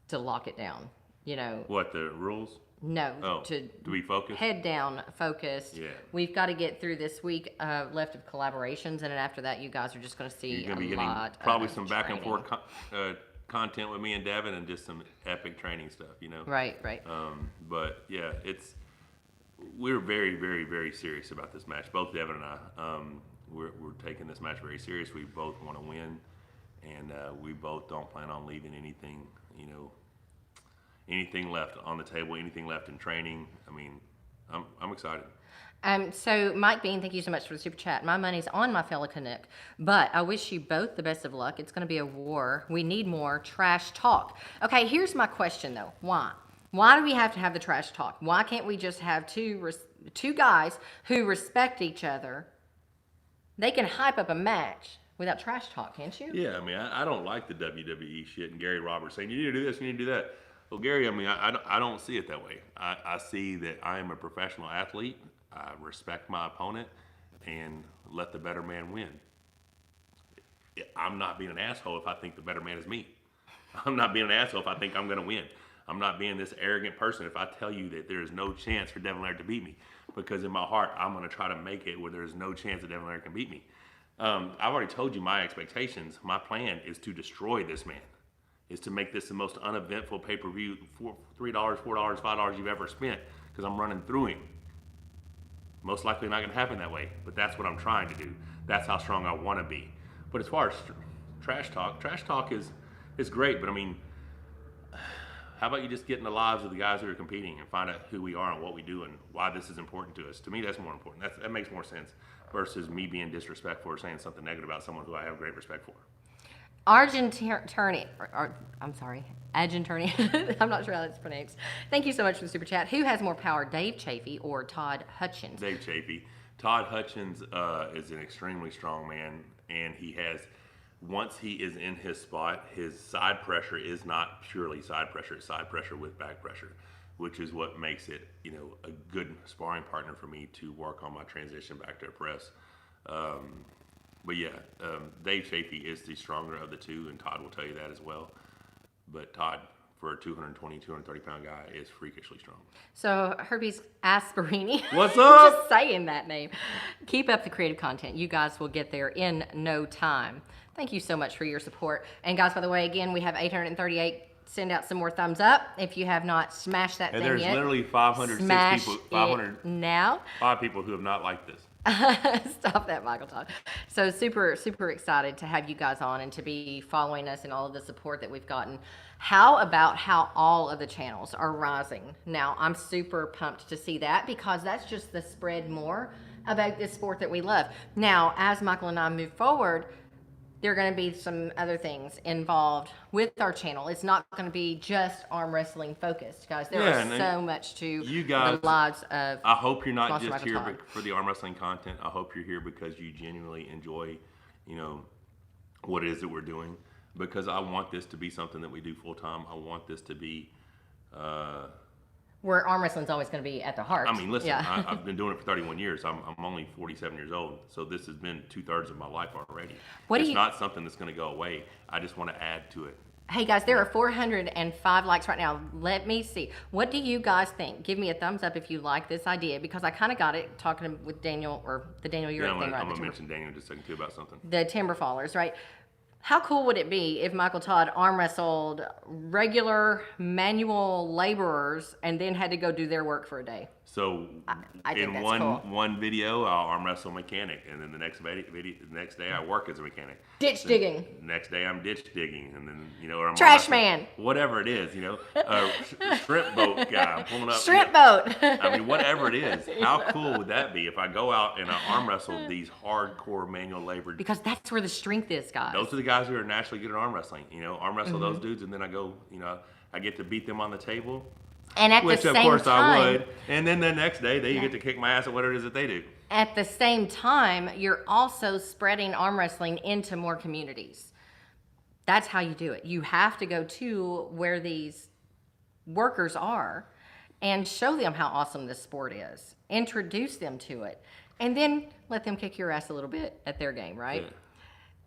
to lock it down. You know. What, the rules? No. Oh, to be focused? Head down, focused. Yeah. We've got to get through this week left of collaborations, and then after that, you guys are just going to see You're going to be a lot getting probably of some back and training. forth content with me and Devin and just some epic training stuff, you know? Right, right. But, yeah, we're very, very, very serious about this match. Both Devin and I, we're taking this match very serious. We both want to win, and we both don't plan on leaving anything, you know, anything left on the table, anything left in training. I mean, I'm excited. So Mike Bean, thank you so much for the super chat. My money's on my fellow Canuck, but I wish you both the best of luck. It's going to be a war. We need more trash talk. Okay, here's my question though. Why? Why do we have to have the trash talk? Why can't we just have two guys who respect each other? They can hype up a match without trash talk, can't you? Yeah, I mean, I don't like the WWE shit and Gary Roberts saying, you need to do this, you need to do that. Well, Gary, I mean, I don't see it that way. I see that I am a professional athlete. I respect my opponent and let the better man win. I'm not being an asshole if I think the better man is me. I'm not being an asshole if I think I'm going to win. I'm not being this arrogant person if I tell you that there is no chance for Devin Larratt to beat me. Because in my heart, I'm going to try to make it where there's no chance that Devin Larratt can beat me. I've already told you my expectations. My plan is to destroy this man. Is to make this the most uneventful pay-per-view, $3, $4, $5 you've ever spent, because I'm running through him. Most likely not going to happen that way, but that's what I'm trying to do. That's how strong I want to be. But as far as trash talk is great, but I mean, how about you just get in the lives of the guys that are competing and find out who we are and what we do and why this is important to us. To me, that's more important. That makes more sense versus me being disrespectful or saying something negative about someone who I have great respect for. Argenturney, I'm not sure how that's pronounced. Thank you so much for the super chat. Who has more power, Dave Chafee or Todd Hutchins? Dave Chafee. Todd Hutchins is an extremely strong man, and he has, once he is in his spot, his side pressure is not purely side pressure, it's side pressure with back pressure, which is what makes it, you know, a good sparring partner for me to work on my transition back to a press. But yeah, Dave Chafee is the stronger of the two, and Todd will tell you that as well. But Todd, for a 220, 230-pound guy, is freakishly strong. So, Herbie's Asperini. What's up? Just saying that name. Keep up the creative content. You guys will get there in no time. Thank you so much for your support. And guys, by the way, again, we have 838. Send out some more thumbs up if you have not smashed that thing yet. And there's literally 505 people who have not liked this. Stop that, Michael Todd. So super, super excited to have you guys on and to be following us and all of the support that we've gotten. How about how all of the channels are rising? Now, I'm super pumped to see that because that's just the spread more about this sport that we love. Now, as Michael and I move forward, there are going to be some other things involved with our channel. It's not going to be just arm wrestling focused, guys. There is so much to you guys, the lives of. I hope you're not just here Todd. for the arm wrestling content. I hope you're here because you genuinely enjoy, you know, what it is that we're doing. Because I want this to be something that we do full time. I want this to be Where arm wrestling's always going to be at the heart. I mean, listen, Yeah. I've been doing it for 31 years. I'm only 47 years old, so this has been 2/3 of my life already. It's not something that's going to go away. I just want to add to it. Hey guys, there are 405 likes right now. Let me see. What do you guys think? Give me a thumbs up if you like this idea, because I kind of got it talking with Daniel, or the Daniel Urick thing, right? I'm going to mention Daniel in just a second too about something. The Timber Fallers, right? How cool would it be if Michael Todd arm wrestled regular manual laborers and then had to go do their work for a day? So I think in that's one video, I'll arm wrestle a mechanic, and then the next day I work as a mechanic. Ditch digging. Next day I'm ditch digging, and then or I'm Trash man. whatever it is, shrimp boat guy, I'm pulling up. Shrimp boat. I mean, whatever it is. How cool would that be if I go out and I arm wrestle these hardcore manual labor? Because that's where the strength is, guys. Those are the guys who are naturally good at arm wrestling. Arm wrestle those dudes, and then I go, I get to beat them on the table. And at Which, the of same course, time, I would. And then the next day, you get to kick my ass at whatever it is that they do. at the same time, you're also spreading arm wrestling into more communities. That's how you do it. You have to go to where these workers are and show them how awesome this sport is. Introduce them to it. And then let them kick your ass a little bit at their game, right?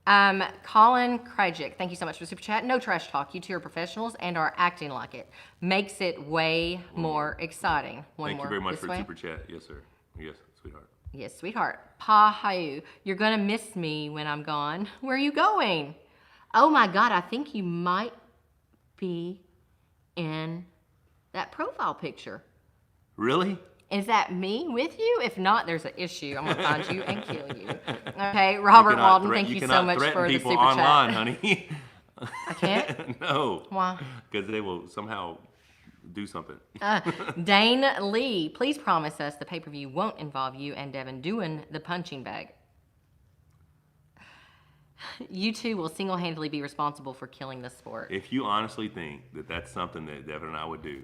Yeah. Colin Krajik, thank you so much for the super chat. No trash talk. You two are professionals and are acting like it. Makes it way more exciting. Thank you very much for the super chat. Yes, sir. Yes, sweetheart. Yes, sweetheart. Pa-hayu, you're going to miss me when I'm gone. Where are you going? Oh my God, I think you might be in that profile picture. Really? Is that me with you? If not, there's an issue. I'm going to find you and kill you. Okay, Robert Walden, thank you so much for the super chat. Online, honey. I can't? No. Why? Because they will somehow do something. Dane Lee, please promise us the pay-per-view won't involve you and Devin doing the punching bag. You two will single-handedly be responsible for killing the sport. If you honestly think that that's something that Devin and I would do,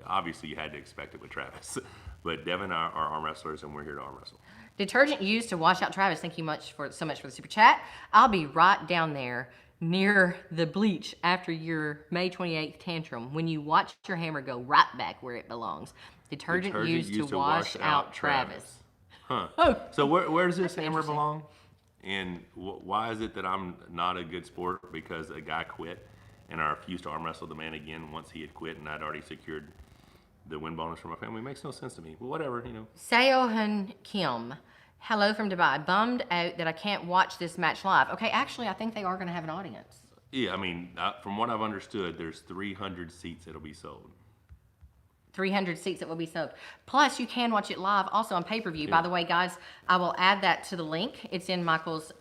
obviously you had to expect it with Travis. But Devin and I are arm wrestlers, and we're here to arm wrestle. Detergent used to wash out Travis. Thank you so much for the super chat. I'll be right down there near the bleach after your May 28th tantrum when you watch your hammer go right back where it belongs. Detergent used to wash out Travis. Huh. Oh. So where does this hammer belong? And why is it that I'm not a good sport? Because a guy quit, and I refused to arm wrestle the man again once he had quit, and I'd already secured the win bonus for my family. It makes no sense to me. But whatever, Seohan Kim, hello from Dubai. Bummed out that I can't watch this match live. Okay, actually, I think they are going to have an audience. Yeah, I mean, from what I've understood, there's 300 seats that'll be sold. 300 seats that will be sold. Plus, you can watch it live also on pay-per-view. Yeah. By the way, guys, I will add that to the link. It's in Michael's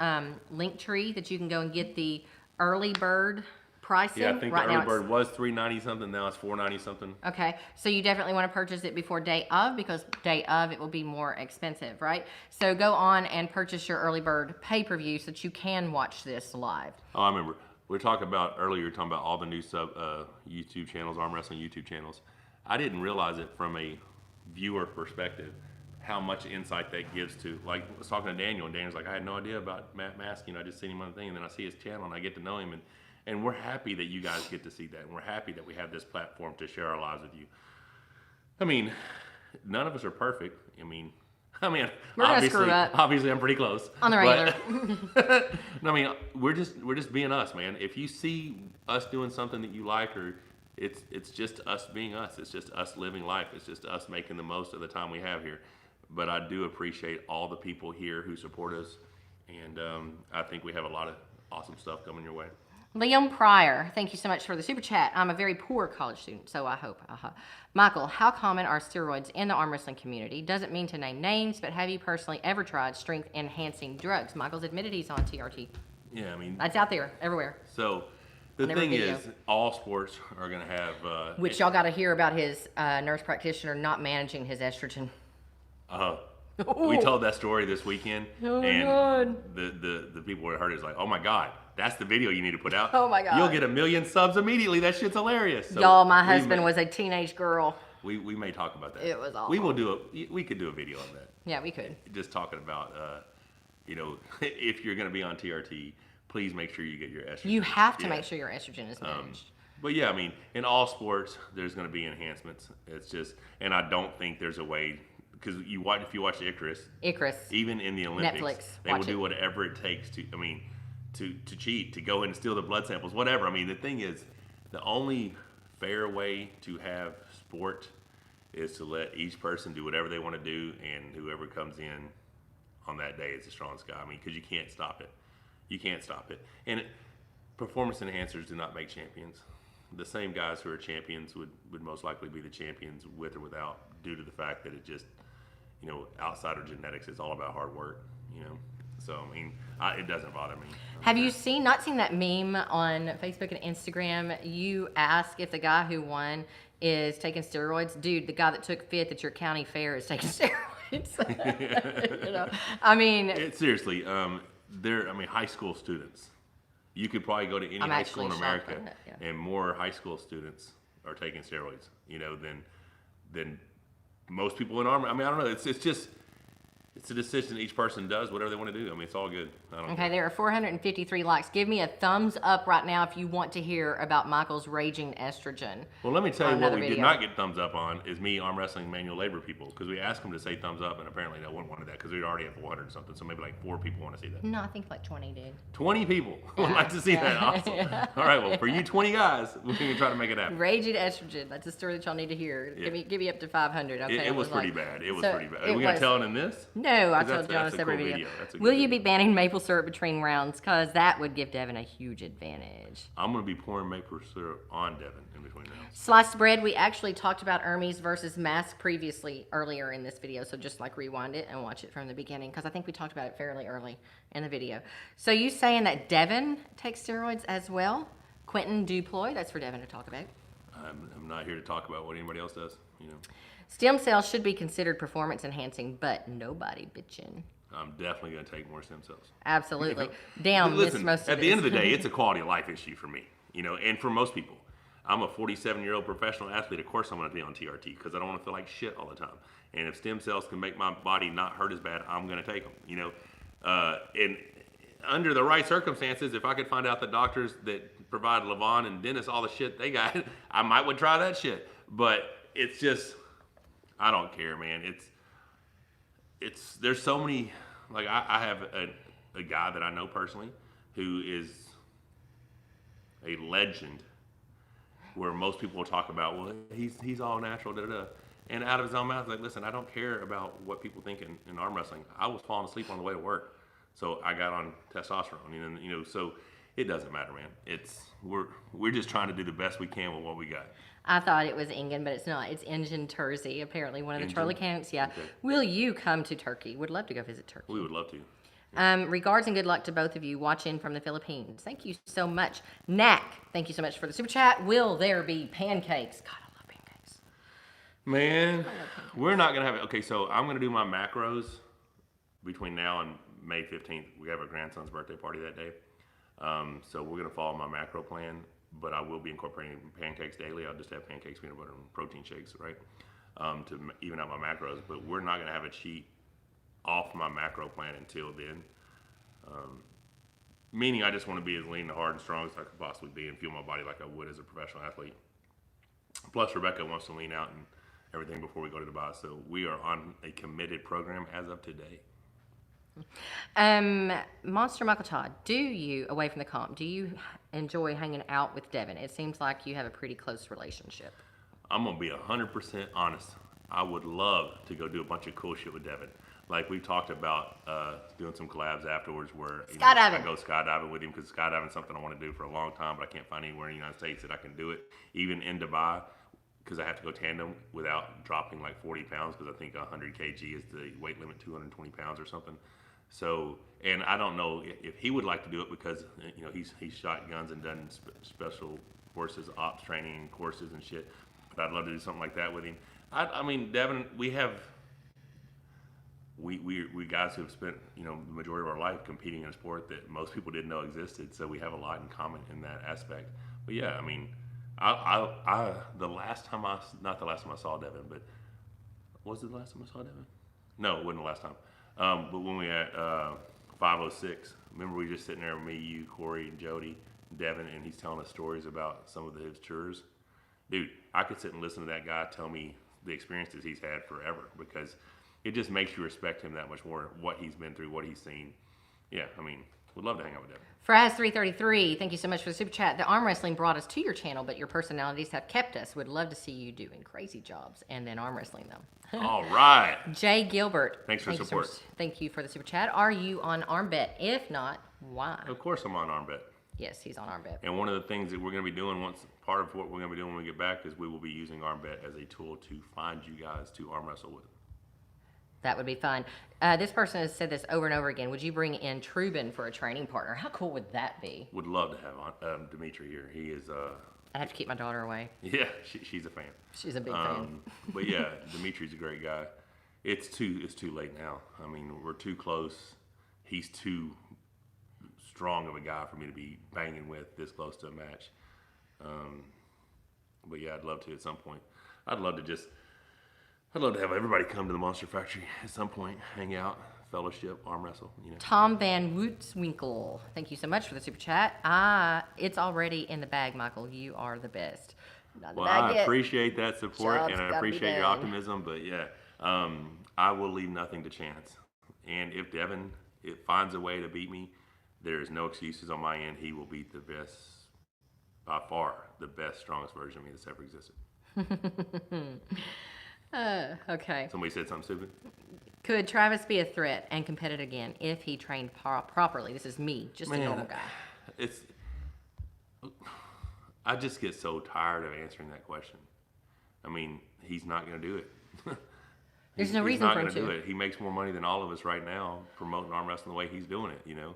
link tree that you can go and get the early bird pricing. Yeah, I think the early bird was $390 something. Now it's $490 something. Okay, so you definitely want to purchase it before day of, because day of it will be more expensive, right? So go on and purchase your early bird pay-per-view so that you can watch this live. Oh, I remember. We were talking about earlier, talking about all the new YouTube channels, arm wrestling YouTube channels. I didn't realize it from a viewer perspective how much insight that gives to, like, I was talking to Daniel, and Daniel's like, I had no idea about Matt Mask, I just seen him on the thing, and then I see his channel and I get to know him, and we're happy that you guys get to see that. And we're happy that we have this platform to share our lives with you. I mean, none of us are perfect. I mean, we're gonna screw up. Obviously, I'm pretty close. On the regular. I mean, we're just being us, man. If you see us doing something that you like, or it's just us being us. It's just us living life. It's just us making the most of the time we have here. But I do appreciate all the people here who support us. And I think we have a lot of awesome stuff coming your way. Liam Pryor, thank you so much for the super chat. I'm a very poor college student, so I hope. Michael, how common are steroids in the arm wrestling community? Doesn't mean to name names, but have you personally ever tried strength enhancing drugs? Michael's admitted he's on TRT. Yeah, I mean, it's out there everywhere. So the thing is, all sports are going to have. Which y'all got to hear about his nurse practitioner not managing his estrogen. We told that story this weekend, and God. the people who heard it is like, oh my God. That's the video you need to put out. Oh my God. You'll get 1 million subs immediately. That shit's hilarious. So y'all, my husband was a teenage girl. We may talk about that. It was awful. We could do a video on that. Yeah, we could. Just talking about, if you're going to be on TRT, please make sure you get your estrogen. You have to make sure your estrogen is managed. But yeah, I mean, in all sports, there's going to be enhancements. It's just, and I don't think there's a way, because if you watch Icarus. even in the Olympics, Netflix. they will Watch do it. whatever it takes to, I mean, to cheat, to go in and steal the blood samples, whatever. I mean, the thing is, the only fair way to have sport is to let each person do whatever they want to do, and whoever comes in on that day is the strongest guy. I mean, because you can't stop it. You can't stop it. And performance enhancers do not make champions. The same guys who are champions would most likely be the champions with or without, due to the fact that it just, outside of genetics, it's all about hard work, So, I mean, it doesn't bother me. Have you not seen that meme on Facebook and Instagram? You ask if the guy who won is taking steroids. Dude, the guy that took fifth at your county fair is taking steroids. I mean, Seriously, high school students. You could probably go to any high school in America, and more high school students are taking steroids, than most people in armor. I mean, I don't know. It's just. It's a decision each person does, whatever they want to do. I mean, it's all good. Okay, there are 453 likes. Give me a thumbs up right now if you want to hear about Michael's raging estrogen. Well, let me tell you what we did not get thumbs up on is me arm wrestling manual labor people, because we asked them to say thumbs up, and apparently no one wanted that because we already have 400 something. So maybe like 4 people want to see that. No, I think like 20 did. 20 people would like to see that. Awesome. All right, well, for you 20 guys, we can try to make it happen. Raging estrogen. That's a story that y'all need to hear. Yeah. Give me up to 500. Okay. It was pretty bad. It was pretty bad. Are we gonna tell it in this? No, I told you on a separate video. Will you be banning maple syrup between rounds? Because that would give Devin a huge advantage. I'm going to be pouring maple syrup on Devin in between rounds. Sliced bread. We actually talked about Hermes versus mask earlier in this video. So just like rewind it and watch it from the beginning, because I think we talked about it fairly early in the video. So you saying that Devin takes steroids as well? Quentin Duploy. That's for Devin to talk about. I'm not here to talk about what anybody else does. Stem cells should be considered performance enhancing, but nobody bitching. I'm definitely going to take more stem cells. Absolutely. Damn, listen, most of at the end of the day, it's a quality of life issue for me, and for most people. I'm a 47-year-old professional athlete. Of course I'm going to be on TRT because I don't want to feel like shit all the time. And if stem cells can make my body not hurt as bad, I'm going to take them, And under the right circumstances, if I could find out the doctors that provide Levon and Dennis all the shit they got, I would try that shit. But it's just, I don't care, man. There's so many, like I have a guy that I know personally who is a legend, where most people will talk about, well, he's all natural, da-da-da. And out of his own mouth, like, listen, I don't care about what people think in arm wrestling. I was falling asleep on the way to work, so I got on testosterone, so it doesn't matter, man. We're just trying to do the best we can with what we got. I thought it was Ingen, but it's not. It's Ingen Terzi, apparently one of the Charlie Counts. Yeah. Okay. Will you come to Turkey? Would love to go visit Turkey. We would love to. Regards and good luck to both of you watching from the Philippines. Thank you so much. Knack, thank you so much for the super chat. Will there be pancakes? God, I love pancakes. Man, we're not going to have it. Okay, so I'm going to do my macros between now and May 15th. We have our grandson's birthday party that day. So we're going to follow my macro plan, but I will be incorporating pancakes daily. I'll just have pancakes, peanut butter, and protein shakes, right? To even out my macros. But we're not going to have a cheat off my macro plan until then. Meaning I just want to be as lean and hard and strong as I could possibly be and feel my body like I would as a professional athlete. Plus, Rebecca wants to lean out and everything before we go to Dubai. So we are on a committed program as of today. Monster Michael Todd, do you, away from the comp, do you enjoy hanging out with Devin? It seems like you have a pretty close relationship. I'm going to be 100% honest. I would love to go do a bunch of cool shit with Devin. Like we talked about doing some collabs afterwards where I go skydiving with him, because skydiving is something I want to do for a long time, but I can't find anywhere in the United States that I can do it. Even in Dubai, because I have to go tandem without dropping like 40 pounds, because I think 100 kg is the weight limit, 220 pounds or something. So, and I don't know if he would like to do it, because he's shot guns and done special forces ops training and courses and shit. But I'd love to do something like that with him. I mean, Devin, we guys who have spent the majority of our life competing in a sport that most people didn't know existed, so we have a lot in common in that aspect. But yeah, I mean, not the last time I saw Devin, but was it the last time I saw Devin? No, it wasn't the last time. But when we at 506, remember we just sitting there with me, you, Corey, and Jody, Devin, and he's telling us stories about some of his tours. Dude, I could sit and listen to that guy tell me the experiences he's had forever, because it just makes you respect him that much more, what he's been through, what he's seen. Yeah, I mean, would love to hang out with Devin. Fraz333, thank you so much for the super chat. The arm wrestling brought us to your channel, but your personalities have kept us. Would love to see you doing crazy jobs and then arm wrestling them. All right. Jay Gilbert. Thanks for thank support. Thank you for the super chat. Are you on arm bet? If not, why? Of course I'm on arm bet. Yes, he's on arm bet. And one of the things that we're going to be doing, part of what we're going to be doing when we get back, is we will be using arm bet as a tool to find you guys to arm wrestle with. That would be fun. This person has said this over and over again. Would you bring in Trubin for a training partner? How cool would that be? Would love to have Dimitri here. He is. I'd have to keep my daughter away. Yeah, she's a fan. She's a big fan. But yeah, Dimitri's a great guy. It's too late now. I mean, we're too close. He's too strong of a guy for me to be banging with this close to a match. But yeah, I'd love to at some point. I'd love to have everybody come to the Monster Factory at some point, hang out, fellowship, arm wrestle. You know. Tom Van Wootswinkle, thank you so much for the super chat. It's already in the bag, Michael. You are the best. Well, I appreciate that support, Job's and I appreciate your optimism. But yeah, I will leave nothing to chance. And if Devin finds a way to beat me, there is no excuses on my end. He will beat the best, by far, the best, strongest version of me that's ever existed. Okay. Somebody said something stupid? Could Travis be a threat and competitive again if he trained properly? This is me, just a normal guy. I just get so tired of answering that question. I mean, he's not going to do it. There's no reason for him to. He's not going to do it. He makes more money than all of us right now promoting arm wrestling the way he's doing it, you know.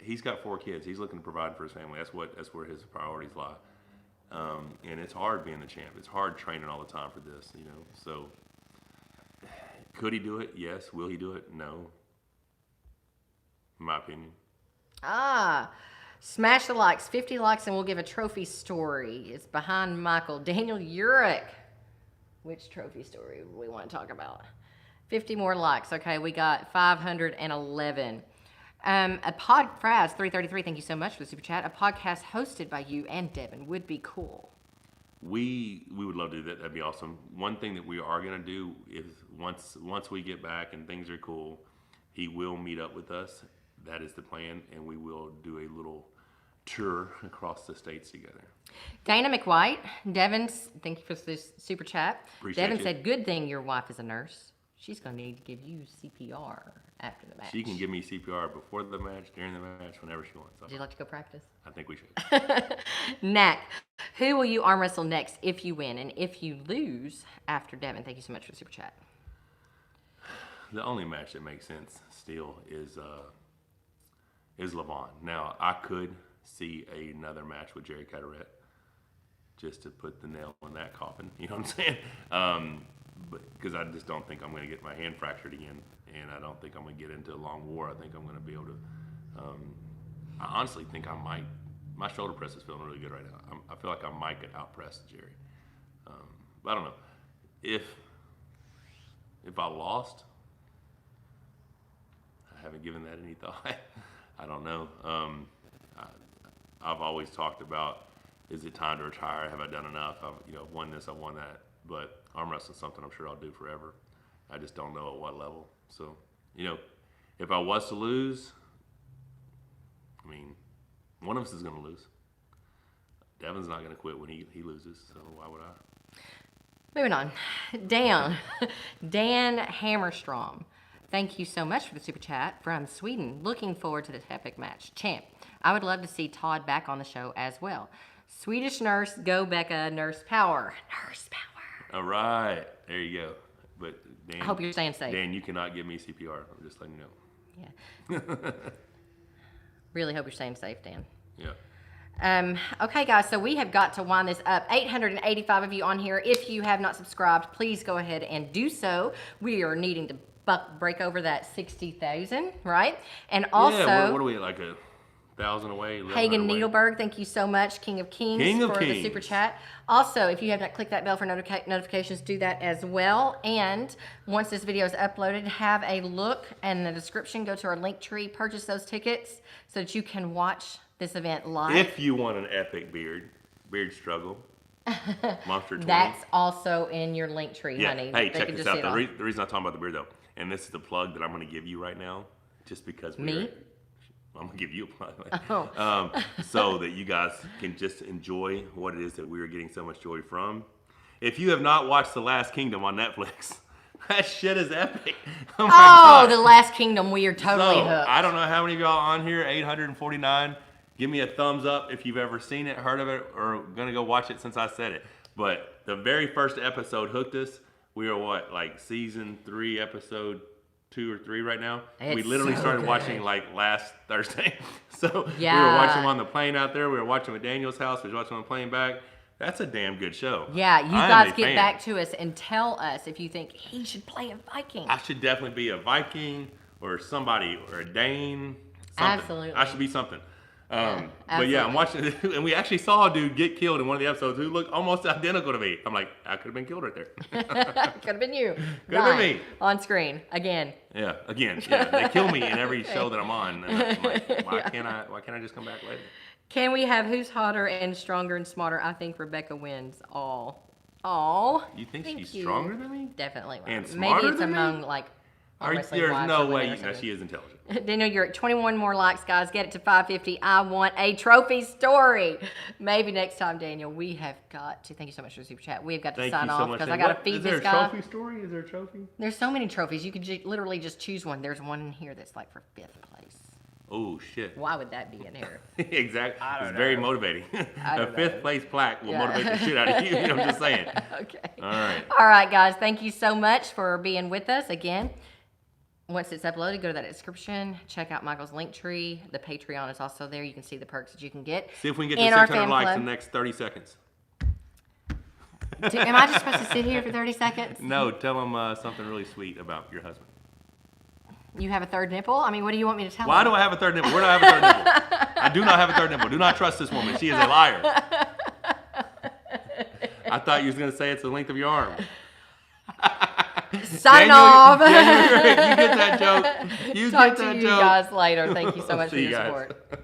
He's got 4 kids. He's looking to provide for his family. That's where his priorities lie. And it's hard being the champ. It's hard training all the time for this, you know. So, could he do it? Yes. Will he do it? No. In my opinion. Smash the likes. 50 likes and we'll give a trophy story. It's behind Michael. Daniel Urich. Which trophy story do we want to talk about? 50 more likes. Okay, we got 511. Fraz 333, thank you so much for the super chat. A podcast hosted by you and Devin would be cool. We would love to do that. That'd be awesome. One thing that we are going to do is once we get back and things are cool, he will meet up with us. That is the plan, and we will do a little tour across the states together. Dana McWhite, Devin, thank you for this super chat. Appreciate Devin you. said, good thing your wife is a nurse. She's going to need to give you CPR after the match. She can give me CPR before the match, during the match, whenever she wants. Would you like to go practice? I think we should. Knack, who will you arm wrestle next if you win and if you lose after Devin? Thank you so much for the super chat. The only match that makes sense still is Levon. Now, I could see another match with Jerry Carteret just to put the nail in that coffin. You know what I'm saying? Because I just don't think I'm going to get my hand fractured again, and I don't think I'm going to get into a long war. I think I'm going to be able to. I honestly think I might. My shoulder press is feeling really good right now. I feel like I might get out pressed Jerry. But I don't know. If I lost, I haven't given that any thought. I don't know. I've always talked about, is it time to retire? Have I done enough? I've won this, I've won that. But arm wrestling is something I'm sure I'll do forever. I just don't know at what level. So, if I was to lose, I mean, one of us is going to lose. Devin's not going to quit when he loses, so why would I? Moving on. Dan Hammerstrom. Thank you so much for the super chat from Sweden. Looking forward to this epic match. Champ, I would love to see Todd back on the show as well. Swedish nurse, go Becca, nurse power. Nurse power. All right. There you go. But Dan, I hope you're staying safe. Dan, you cannot give me CPR. I'm just letting you know. Yeah. Really hope you're staying safe, Dan. Yeah. Okay, guys, so we have got to wind this up. 885 of you on here. If you have not subscribed, please go ahead and do so. We are needing to break over that 60,000, right? And also, yeah, what are we at, like 1,000 away? Hagen Needleberg, thank you so much, King of Kings, the super chat. Also, if you have not clicked that bell for notifications, do that as well. And once this video is uploaded, have a look in the description. Go to our link tree, purchase those tickets so that you can watch this event live. If you want an epic beard struggle, Monster 20. That's also in your link tree, Yeah. honey. Hey, They check can this just out. see it all. The reason I'm talking about the beard, though, and this is the plug that I'm going to give you right now, just because Me? I'm going to give you a plug. Oh. So that you guys can just enjoy what it is that we are getting so much joy from. If you have not watched The Last Kingdom on Netflix, that shit is epic. Oh, my God. The Last Kingdom, we are totally So, hooked. I don't know how many of y'all on here, 849. Give me a thumbs up if you've ever seen it, heard of it, or gonna go watch it since I said it. But the very first episode hooked us. We are like season 3, episode 2 or 3 right now. We It's literally so started good. watching like last Thursday. So we Yeah. were watching them on the plane out there. We were watching at Daniel's house. We were watching on the plane back. That's a damn good show. Yeah, you I am guys a get fan. back to us and tell us if you think he should play a Viking. I should definitely be a Viking or somebody or a Dane. Something. Absolutely. I should be something. But absolutely. yeah, I'm watching it, and we actually saw a dude get killed in one of the episodes who looked almost identical to me. I'm like, I could have been killed right there. Could have been you. Could have been Dying me. on screen again. Yeah, again, yeah, they kill me in every show that I'm on. And I'm like, why can't I just come back later? Can we have who's hotter and stronger and smarter? I think Rebecca wins all. You think Thank she's you. stronger than me? Definitely. And Maybe smarter it's than me? among like wrestling There's wives no or women way. or No, something. she is intelligent. Daniel, you're at 21 more likes, guys. Get it to 550. I want a trophy story. Maybe next time, Daniel, we have got to. Thank you so much for the super chat. We've got to Thank sign you so off much. because I got to feed Is there this a guy. trophy story? Is there a trophy? There's so many trophies. You could literally just choose one. There's one in here that's like for 5th place. Oh shit. Why would that be in here? Exactly. I don't It's very know. motivating. I A don't 5th know. place plaque will Yeah. motivate the shit out of you. I'm just saying. Okay. All right. All right, guys. Thank you so much for being with us again. Once it's uploaded, go to that description. Check out Michael's link tree. The Patreon is also there. You can see the perks that you can get. See if we can get in to our 600 fan likes club. in the next 30 seconds. Am I just supposed to sit here for 30 seconds? No, tell them something really sweet about your husband. You have a third nipple? I mean, what do you want me to tell Why him? do I have a third nipple? Where do I have a third nipple? I do not have a third nipple. Do not trust this woman. She is a liar. I thought you was going to say it's the length of your arm. Sign Daniel, off. Daniel, you get that joke. You Talk get to that you joke. guys later. Thank you so much for See you your guys. support.